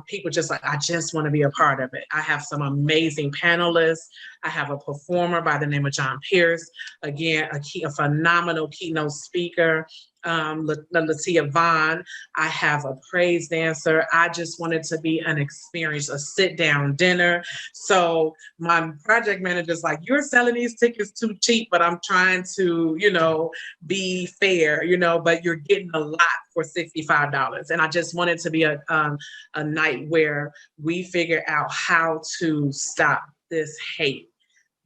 S4: People just like, I just want to be a part of it. I have some amazing panelists. I have a performer by the name of John Pierce. Again, a phenomenal keynote speaker. Latia Vaughn. I have a praise dancer. I just wanted to be an experience, a sit-down dinner. So my project manager's like, you're selling these tickets too cheap, but I'm trying to, be fair, but you're getting a lot for $65. And I just wanted to be a night where we figure out how to stop this hate.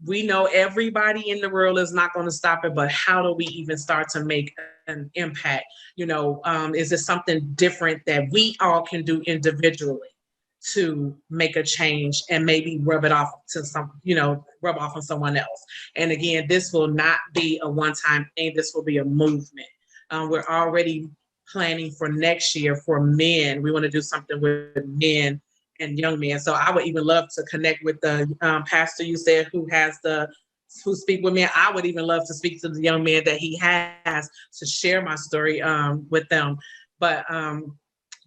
S4: We know everybody in the world is not going to stop it, but how do we even start to make an impact? Is this something different that we all can do individually to make a change and maybe rub off on someone else? And again, this will not be a one-time thing. This will be a movement. We're already planning for next year for men. We want to do something with men and young men. So I would even love to connect with the pastor you said who speak with me. I would even love to speak to the young man that he has to share my story with them. But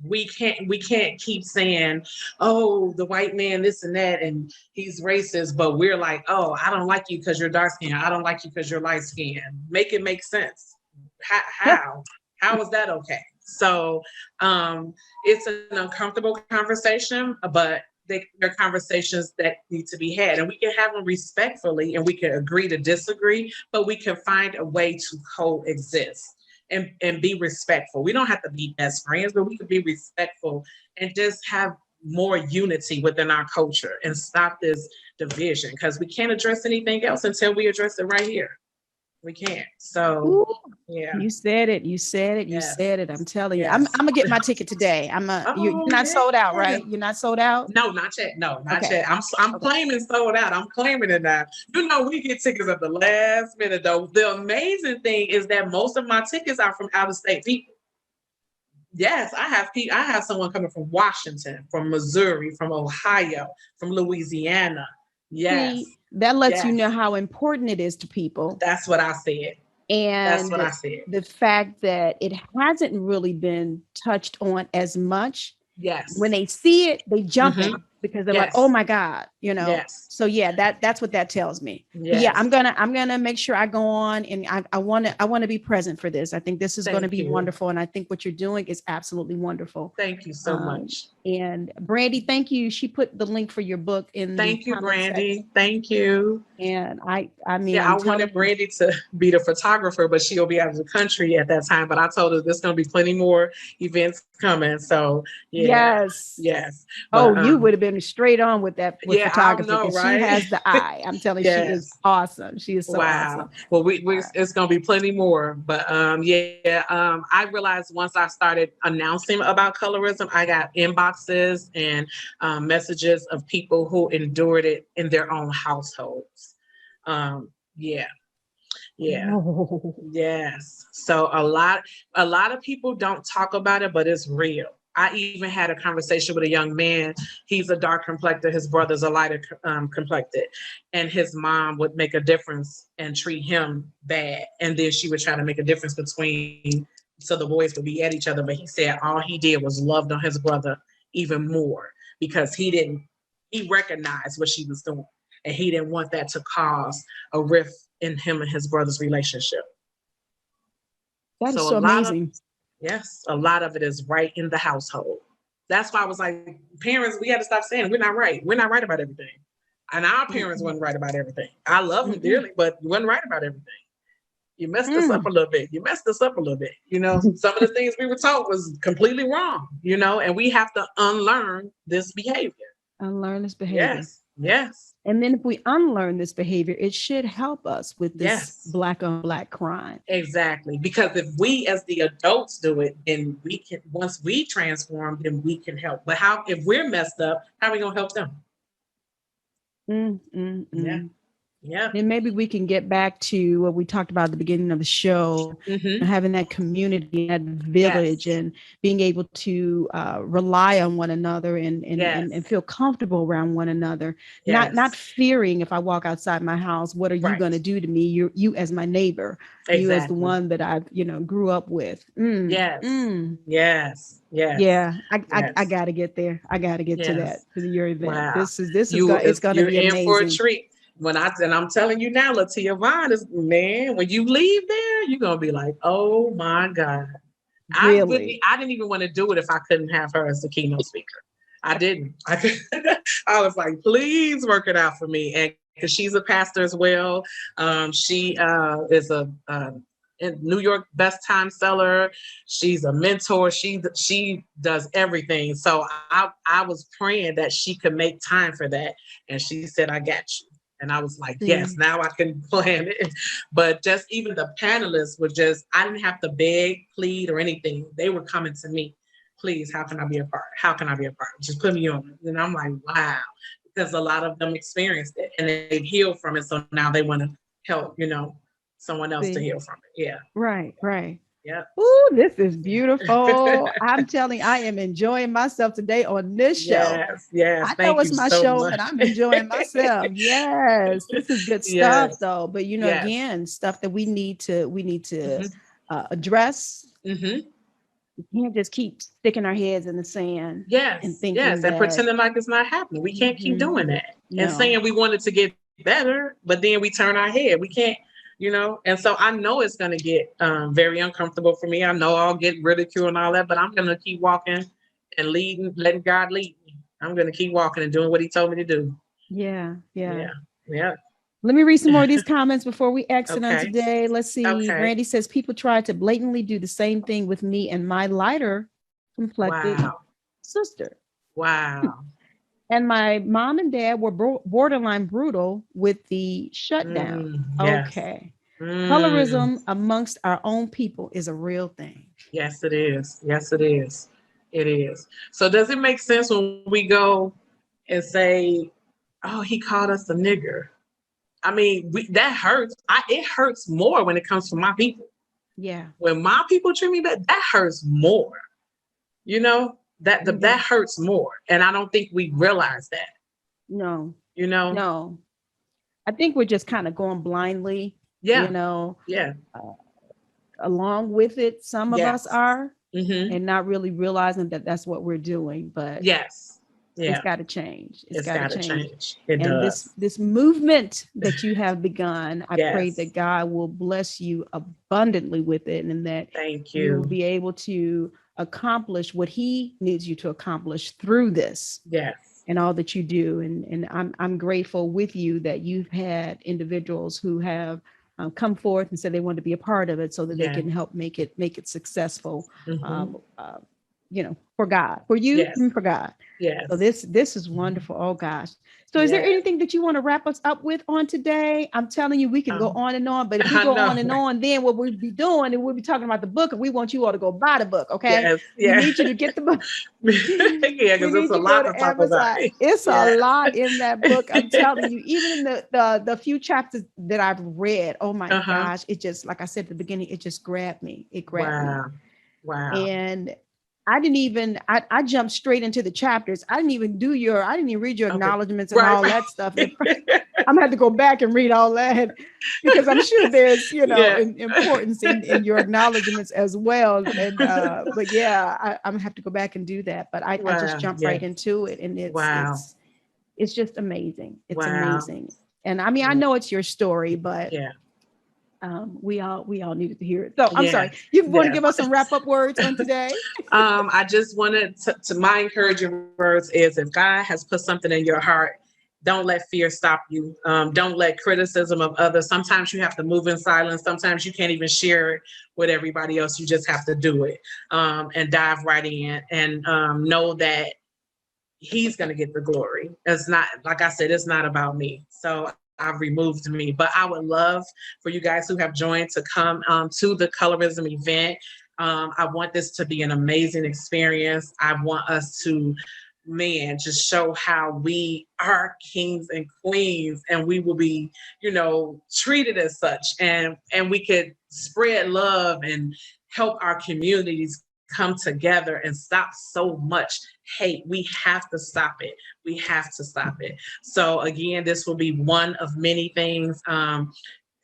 S4: we can't keep saying, oh, the white man, this and that, and he's racist. But we're like, oh, I don't like you because you're dark skinned. I don't like you because you're light skinned. Make it make sense. How is that okay? So it's an uncomfortable conversation, but they're conversations that need to be had, and we can have them respectfully, and we can agree to disagree, but we can find a way to coexist and be respectful. We don't have to be best friends, but we can be respectful and just have more unity within our culture and stop this division, because we can't address anything else until we address it right here. We can't. So,
S3: Ooh,
S4: yeah.
S3: you said it. You said it. You
S4: Yes.
S3: said it. I'm telling you.
S4: Yes.
S3: I'm gonna get my ticket today. You're not sold out, right? You're not sold out?
S4: No, not yet. No, not
S3: Okay.
S4: yet. I'm claiming sold out. I'm claiming it now. You know, we get tickets at the last minute though. The amazing thing is that most of my tickets are from out of state people. Yes, I have someone coming from Washington, from Missouri, from Ohio, from Louisiana. Yes.
S3: See, that lets you
S4: Yes.
S3: know how important it is to people.
S4: That's what I said. That's what I
S3: And
S4: said.
S3: the fact that it hasn't really been touched on as much.
S4: Yes.
S3: When they see it, they jump
S4: Mhm.
S3: in because they're
S4: Yes.
S3: like, oh my God, you know.
S4: Yes.
S3: So yeah, that's what that tells me. But
S4: Yes.
S3: yeah, I'm gonna make sure I go on, and I want to be present for this. I think this is going to
S4: Thank
S3: be
S4: you.
S3: wonderful, and I think what you're doing is absolutely wonderful.
S4: Thank you so much.
S3: And Brandy, thank you. She put the link for your book in
S4: Thank
S3: the
S4: you,
S3: comment
S4: Brandy.
S3: section.
S4: Thank you.
S3: And I mean,
S4: Yeah,
S3: I'm
S4: I
S3: telling
S4: wanted
S3: you,
S4: Brandy to be the photographer, but she'll be out of the country at that time. But I told her there's going to be plenty more events coming. So yeah,
S3: yes.
S4: yes.
S3: Oh,
S4: But,
S3: you would have been straight on with that with
S4: yeah, I
S3: photography,
S4: know,
S3: because
S4: right?
S3: she has the eye. I'm telling you, she is
S4: Yes.
S3: awesome. She is so
S4: Wow.
S3: awesome.
S4: Well, it's going to be plenty more. But I realized once I started announcing about colorism, I got inboxes and messages of people who endured it in their own households. Yeah.
S3: Oh.
S4: Yes. So a lot of people don't talk about it, but it's real. I even had a conversation with a young man. He's a dark complected. His brother's a lighter complected, and his mom would make a difference and treat him bad. And then she would try to make a difference between, so the boys would be at each other. But he said all he did was loved on his brother even more, because he recognized what she was doing, and he didn't want that to cause a rift in him and his brother's relationship.
S3: That is
S4: So
S3: so amazing.
S4: Yes, a lot of it is right in the household. That's why I was like, parents, we had to stop saying we're not right. We're not right about everything. And our parents
S3: Mm-mm.
S4: weren't right about everything. I love them
S3: Mm-mm.
S4: dearly, but you weren't right about everything. You messed us
S3: Mm.
S4: up a little bit. You messed us up a little bit. You know, some of the things we were taught was completely wrong, you know, and we have to unlearn this behavior.
S3: Unlearn this behavior.
S4: Yes, yes,
S3: And then if we unlearn this behavior, it should help us with this
S4: yes.
S3: Black on Black crime.
S4: Exactly. Because if we as the adults do it, and we can, once we transform, then we can help. But how, if we're messed up, how are we going to help them? Yeah. Yeah.
S3: Then maybe we can get back to what we talked about at the beginning of the show,
S4: Mhm.
S3: having that community, that village,
S4: Yes.
S3: and being able to rely on one another and
S4: Yes.
S3: feel comfortable around one another.
S4: Yes.
S3: Not fearing, if I walk outside my house, what are you
S4: Right.
S3: going to do to me? You as my neighbor, you as the
S4: Exactly.
S3: one that I've grew up with.
S4: Yes. Yes. Yes.
S3: Yeah, I
S4: Yes.
S3: got to get there. I got to get to
S4: Yes.
S3: that, to your event.
S4: Wow.
S3: This is it's going to
S4: You're
S3: be
S4: in
S3: amazing.
S4: for a treat. And I'm telling you now, Latia Vaughn is, man, when you leave there, you're gonna be like, oh my God.
S3: Really?
S4: I didn't even want to do it if I couldn't have her as the keynote speaker. I didn't. I was like, please work it out for me. And because she's a pastor as well. She is a New York best time seller. She's a mentor. She does everything. So I was praying that she could make time for that. And she said, I got you. And I was like, yes, now I can plan it. But just even the panelists were just, I didn't have to beg, plead, or anything. They were coming to me. Please, how can I be a part? How can I be a part? Just put me on. And I'm like, wow. Because a lot of them experienced it and they've healed from it. So now they want to help, someone else to heal from it. Yeah.
S3: Right.
S4: Yeah.
S3: Ooh, this is beautiful. I'm telling you, I am enjoying myself today on this show.
S4: Yes.
S3: I know it's my
S4: so
S3: show,
S4: much.
S3: but I'm enjoying myself. Yes, this is good stuff,
S4: Yes.
S3: though. But
S4: Yes.
S3: again, stuff that we need to address.
S4: Mm-hmm.
S3: We can't just keep sticking our heads in the sand.
S4: Yes.
S3: And thinking
S4: and pretending like it's not happening. We can't keep doing that.
S3: No.
S4: And saying we wanted to get better, but then we turn our head. We can't. And so I know it's going to get very uncomfortable for me. I know I'll get ridiculed and all that, but I'm going to keep walking and leading, letting God lead me. I'm going to keep walking and doing what he told me to do.
S3: Yeah.
S4: Let
S3: me read some more of these comments before we exit on
S4: Okay.
S3: today. Let's see.
S4: Okay.
S3: Brandy says, people try to blatantly do the same thing with me and my lighter complected sister.
S4: Wow.
S3: And my mom and dad were borderline brutal with the shutdown.
S4: Yes.
S3: Okay.
S4: Mm,
S3: Colorism amongst our own people is a real thing.
S4: yes, it is. Yes, it is. It is. So does it make sense when we go and say, "Oh, he called us a nigger"? I mean, that hurts. It hurts more when it comes from my people.
S3: Yeah.
S4: When my people treat me bad, that hurts more. You know, that hurts more, and I don't think we realize that.
S3: No,
S4: You know,
S3: no. I think we're just kind of going blindly,
S4: yeah, yeah,
S3: uh, along with it. Some of us
S4: yes,
S3: are,
S4: mm-hmm.
S3: and not really realizing that that's what we're doing. But
S4: Yes,
S3: it's
S4: yeah,
S3: got to change. It's
S4: it's
S3: got to
S4: got to
S3: change.
S4: change. It
S3: And
S4: does.
S3: this movement that you have begun, I pray
S4: Yes,
S3: that God will bless you abundantly with it, and that
S4: thank
S3: you will
S4: you.
S3: be able to accomplish what He needs you to accomplish through this
S4: Yes,
S3: and all that you do. And I'm grateful with you that you've had individuals who have come forth and said they want to be a part of it, so that they
S4: yeah,
S3: can help make it successful.
S4: mm-hmm.
S3: For God, for you,
S4: Yes,
S3: and for God. So
S4: yes.
S3: this is wonderful. Oh gosh. So is there
S4: Yeah,
S3: anything that you want to wrap us up with on today? I'm telling you, we can go
S4: um,
S3: on and on, but if we
S4: I
S3: go
S4: know.
S3: on and on, then what we'll be doing, and we'll be talking about the book, and we want you all to go buy the book. Okay.
S4: Yes,
S3: We
S4: yeah,
S3: need you to get the book.
S4: yeah,
S3: We
S4: because it's
S3: need
S4: a
S3: you to go
S4: lot to
S3: to
S4: talk about.
S3: Amazon. It's a
S4: Yeah.
S3: lot in that book. I'm telling you, even in the few chapters that I've read, oh my
S4: Uh-huh.
S3: gosh, it just, like I said at the beginning, it just grabbed me. It grabbed me.
S4: Wow. Wow.
S3: And I jumped straight into the chapters. I didn't even read your
S4: Okay.
S3: acknowledgments and
S4: Right.
S3: all that stuff. I'm gonna have to go back and read all that, because I'm sure there's,
S4: Yeah.
S3: importance in your acknowledgments as well. And but yeah, I'm gonna have to go back and do that. But I just
S4: Wow.
S3: jumped
S4: Yeah.
S3: right into it, and
S4: Wow.
S3: it's just amazing. It's
S4: Wow.
S3: amazing. And I mean, I
S4: Yeah.
S3: know it's your story, but
S4: Yeah.
S3: we all needed to hear it. So I'm
S4: Yeah.
S3: sorry. You want to
S4: Yeah.
S3: give us some wrap up words on today?
S4: I just wanted to my encouraging words is, if God has put something in your heart, don't let fear stop you. Don't let criticism of others. Sometimes you have to move in silence. Sometimes you can't even share it with everybody else. You just have to do it, and dive right in, and know that He's going to get the glory. It's not, like I said, it's not about me. So I've removed me, but I would love for you guys who have joined to come to the colorism event. I want this to be an amazing experience. I want us to, man, just show how we are kings and queens, and we will be, treated as such, and we could spread love and help our communities come together and stop so much hate. We have to stop it. We have to stop it. So again, this will be one of many things.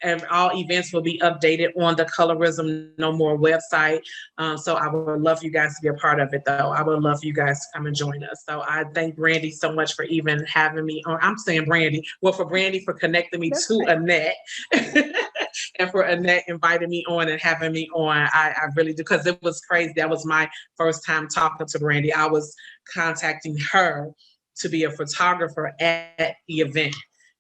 S4: And all events will be updated on the Colorism No More website. So I would love you guys to be a part of it, though. I would love you guys to come and join us. So I thank Brandy so much for even having me on. I'm saying Brandy. Well, for Brandy for connecting me to Annette. And for Annette inviting me on and having me on. I really do, because it was crazy. That was my first time talking to Brandy. I was contacting her to be a photographer at the event.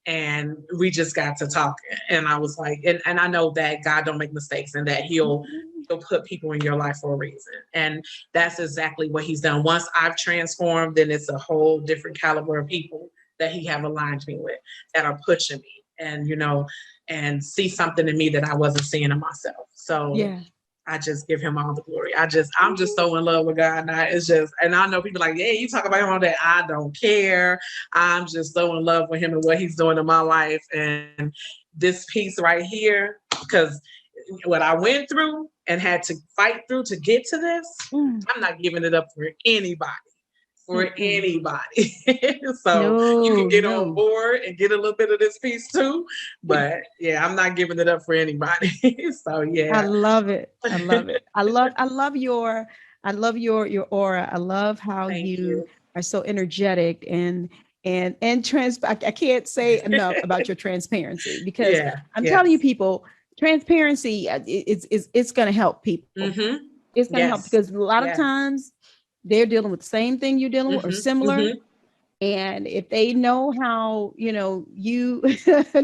S4: And we just got to talking, and I was like, and I know that God don't make mistakes, and that he'll put people in your life for a reason. And that's exactly what He's done. Once I've transformed, then it's a whole different caliber of people that He have aligned me with, that are pushing me, and and see something in me that I wasn't seeing in myself. So
S3: Yeah.
S4: I just give Him all the glory. I'm just so in love with God now. It's just, and I know people like, yeah, you talk about Him all day. I don't care. I'm just so in love with Him and what He's doing in my life. And this piece right here, because what I went through and had to fight through to get to this, I'm not giving it up for anybody. For anybody. So you can get on board and get a little bit of this piece too. But yeah, I'm not giving it up for anybody. So yeah.
S3: I love it. I love it. I love your aura. I love how
S4: Thank
S3: you
S4: you.
S3: are so energetic and I can't say enough about your transparency, because
S4: Yeah.
S3: I'm
S4: Yes.
S3: telling you, people, transparency it's going to help people.
S4: Mm-hmm.
S3: It's going to help,
S4: Yes.
S3: because a lot of
S4: Yes.
S3: times they're dealing with the same thing you're dealing with, or similar.
S4: Mm-hmm.
S3: And if they know how, you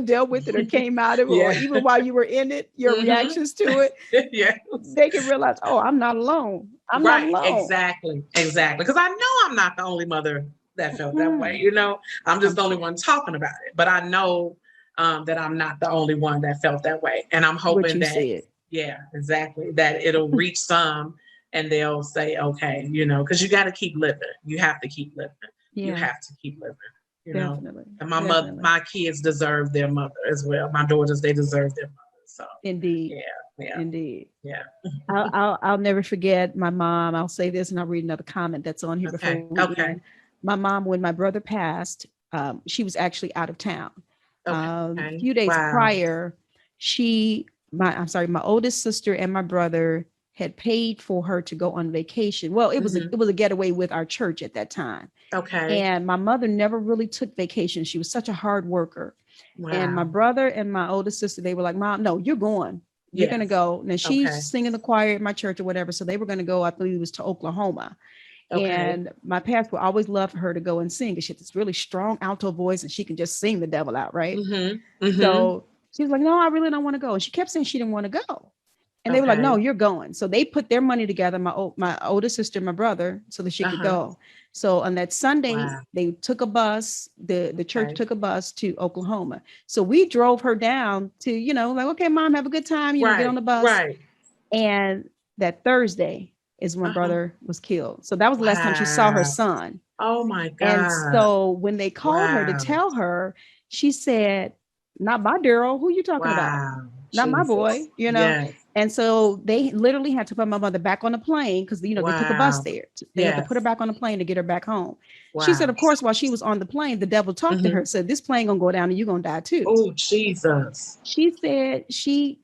S3: dealt with it or came out of it,
S4: Yeah.
S3: or even while you were in it, your reactions to it,
S4: Yes.
S3: they can realize, oh, I'm not alone. I'm not
S4: Right.
S3: alone.
S4: Exactly. Because I know I'm not the only mother that felt that way. You know, I'm just the only one talking about it. But I know that I'm not the only one that felt that way. And I'm
S3: What
S4: hoping
S3: you
S4: that,
S3: said.
S4: yeah, exactly, that it'll reach some and they'll say, okay, you know, because you got to keep living. You have to keep living. You
S3: Yeah,
S4: have to keep living, you know.
S3: definitely.
S4: And
S3: Definitely.
S4: my kids deserve their mother as well. My daughters, they deserve their mother. So
S3: Indeed.
S4: yeah,
S3: Indeed.
S4: yeah.
S3: I'll never forget my mom. I'll say this and I'll read another comment that's on here before we end. My mom, when my brother passed, she was actually out of town. A few days prior, my oldest sister and my brother had paid for her to go on vacation. Well, it was a getaway with our church at that time.
S4: Okay.
S3: And my mother never really took vacation. She was such a hard worker. And my brother and my oldest sister, they were like, Mom, no, you're going. You're going to go. Now she's singing the choir at my church or whatever. So they were going to go, I believe it was to Oklahoma. And my pastor always loved for her to go and sing. She had this really strong alto voice and she can just sing the devil out, right? So she was like, no, I really don't want to go. And she kept saying she didn't want to go. And they were like, no, you're going. So they put their money together, my oldest sister and my brother, so that she could go. So on that Sunday, they took a bus, the church took a bus to Oklahoma. So we drove her down to, you know, like, okay, Mom, have a good time, you know, get on the bus. And that Thursday is when brother was killed. So that was the last time she saw her son.
S4: Oh my God.
S3: And so when they called her to tell her, she said, not my Daryl, who you talking about? Not my boy, you know? And so they literally had to put my mother back on the plane because, you know, they took a bus there. They had to put her back on the plane to get her back home. She said, of course, while she was on the plane, the devil talked to her, said, this plane gonna go down and you're gonna die too.
S4: Oh, Jesus.
S3: She said, she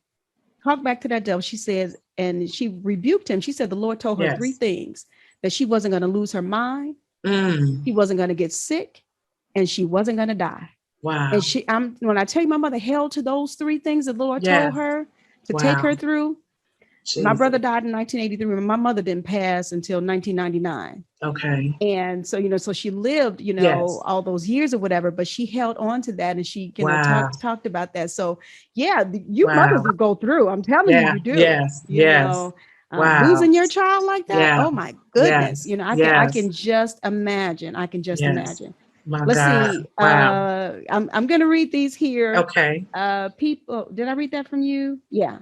S3: talked back to that devil. She says, and she rebuked him. She said, the Lord told her three things: that she wasn't going to lose her mind. She wasn't going to get sick, and she wasn't going to die.
S4: Wow.
S3: And when I tell you, my mother held to those three things the Lord told her to take her through. Jesus. My brother died in 1983. My mother didn't pass until 1999.
S4: Okay.
S3: And so, you know, so she lived, you know, all those years or whatever, but she held on to that and she, you know, talked about that. So yeah, you mothers will go through. I'm telling you, you do. You know, losing your child like that. Oh my goodness. You know, I can just imagine. I can just imagine. Let's see. I'm going to read these here.
S4: Okay.
S3: People, did I read that from you? Yeah.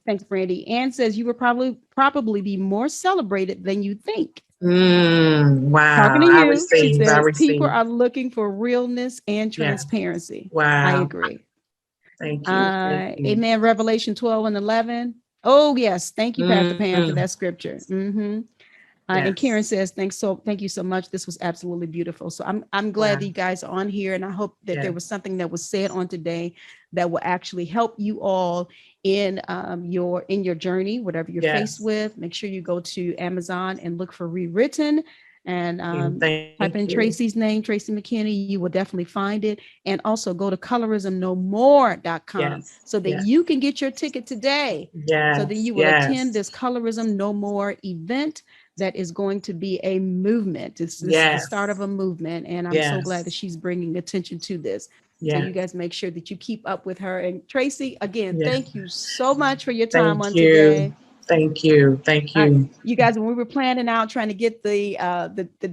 S3: Thanks, Brandy. Ann says you will probably be more celebrated than you think.
S4: Wow.
S3: Talking to you, she says people are looking for realness and transparency.
S4: Wow.
S3: I agree.
S4: Thank you.
S3: Amen. Revelation 12:11. Oh yes. Thank you, Pastor Pam, for that scripture. And Karen says, thank you so much. This was absolutely beautiful. So I'm glad that you guys are on here, and I hope that there was something that was said on today that will actually help you all in your journey, whatever you're faced with. Make sure you go to Amazon and look for Rewritten, and type in Tracie's name, Tracie McKinney. You will definitely find it. And also go to colorismnomore.com so that you can get your ticket today. So that you will attend this Colorism No More event. That is going to be a movement. It's the start of a movement. And I'm so glad that she's bringing attention to this. So you guys make sure that you keep up with her. And Tracie, again, thank you so much for your time today.
S4: Thank you. Thank you.
S3: You guys, when we were planning out, trying to get the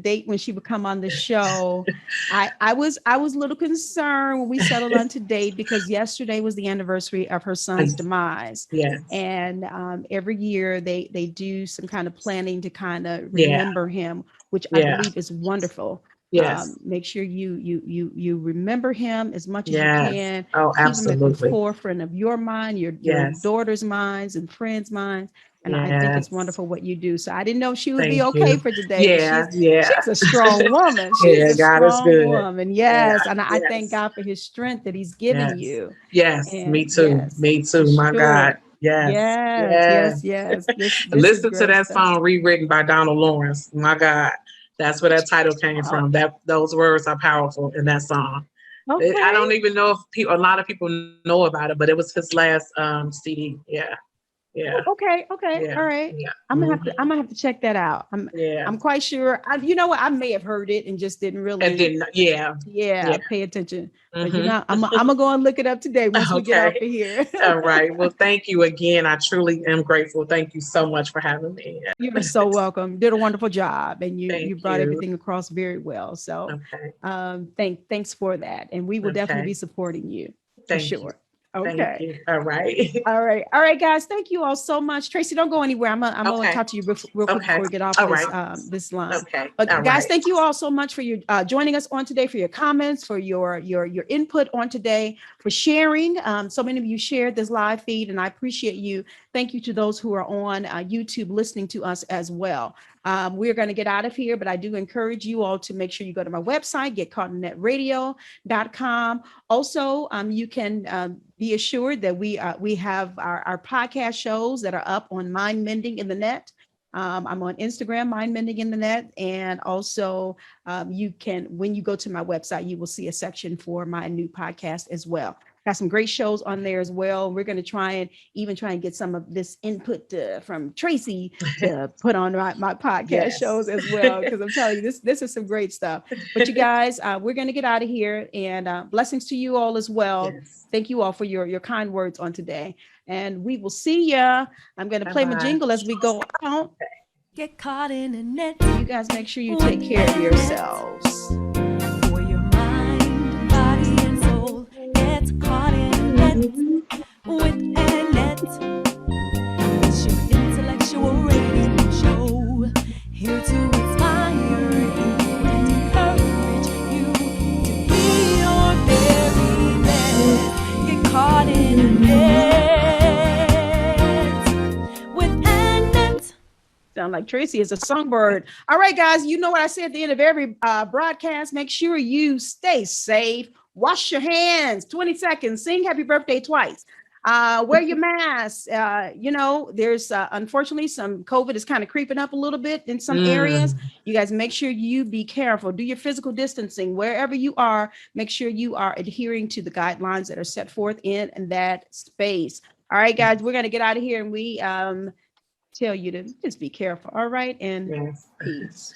S3: date when she would come on the show, I was a little concerned when we settled on today because yesterday was the anniversary of her son's demise. And every year they do some kind of planning to kind of remember him, which I believe is wonderful. Make sure you remember him as much as you can.
S4: Oh,
S3: keep
S4: absolutely.
S3: him at the forefront of your mind, your daughter's minds and friends' minds. And I think it's wonderful what you do. So I didn't know she would be okay for today. She's a strong woman. She's a strong woman. Yes. And I thank God for his strength that he's given you. And
S4: me too. Me too. My God.
S3: Yes.
S4: Listen to that song rewritten by Donald Lawrence. My God. That's where that title came from. Those words are powerful in that song. I don't even know if a lot of people know about it, but it was his last CD. Yeah.
S3: Okay.
S4: Yeah.
S3: All right.
S4: Yeah.
S3: I'm gonna
S4: Mhm.
S3: have to check that out.
S4: Yeah.
S3: I'm quite sure. You know what? I may have heard it and just didn't
S4: And
S3: really,
S4: then, yeah. Yeah.
S3: pay attention. But
S4: Hmm.
S3: I'm gonna go and look it up today once we get off
S4: Okay.
S3: of here.
S4: All right. Well, thank you again. I truly am grateful. Thank you so much for having me.
S3: You're so welcome. You did a wonderful job, and you
S4: Thank
S3: brought
S4: you.
S3: everything across very well. So,
S4: Okay.
S3: thanks for that, and we will definitely
S4: Okay.
S3: be supporting you for
S4: Thank you.
S3: sure.
S4: Thank
S3: Okay.
S4: you. All right.
S3: All right, guys. Thank you all so much. Tracie, don't go anywhere. I'm gonna
S4: Okay.
S3: talk to you real quick
S4: Okay.
S3: before we get off
S4: All
S3: this
S4: right.
S3: this line.
S4: Okay.
S3: But
S4: All
S3: guys,
S4: right.
S3: thank you all so much for your joining us on today, for your comments, for your input on today, for sharing. So many of you shared this live feed, and I appreciate you. Thank you to those who are on YouTube listening to us as well. We're going to get out of here, but I do encourage you all to make sure you go to my website, GetcaughtinANetRadio.com. Also, you can be assured that we have our podcast shows that are up on Mind Mending in the Net. I'm on Instagram, Mind Mending in the Net, and also you can, when you go to my website, you will see a section for my new podcast as well. Got some great shows on there as well. We're going to try and get some of this input from Tracie to put on my podcast
S4: Yes.
S3: shows as well, because I'm telling you, this is some great stuff. But you guys, we're going to get out of here, and blessings to you all as well.
S4: Yes.
S3: Thank you all for your kind words on today, and we will see ya. I'm going to play my
S4: Bye-bye.
S3: jingle as we go out.
S1: Get caught in a net
S3: You guys make sure you take care of yourselves.
S1: for your mind, body, and soul. Get caught in a net with Annette. It's your intellectual radio show, here to inspire you and encourage you to be your very best. Get caught in a net with Annette.
S3: Sound like Tracie is a songbird. All right, guys, you know what I say at the end of every broadcast. Make sure you stay safe. Wash your hands. 20 seconds. Sing happy birthday twice. Wear your mask. There's unfortunately some COVID is kind of creeping up a little bit in some areas. You guys make sure you be careful. Do your physical distancing wherever you are. Make sure you are adhering to the guidelines that are set forth in that space. All right, guys, we're going to get out of here, and we tell you to just be careful. All right. And
S4: Yes.
S3: peace.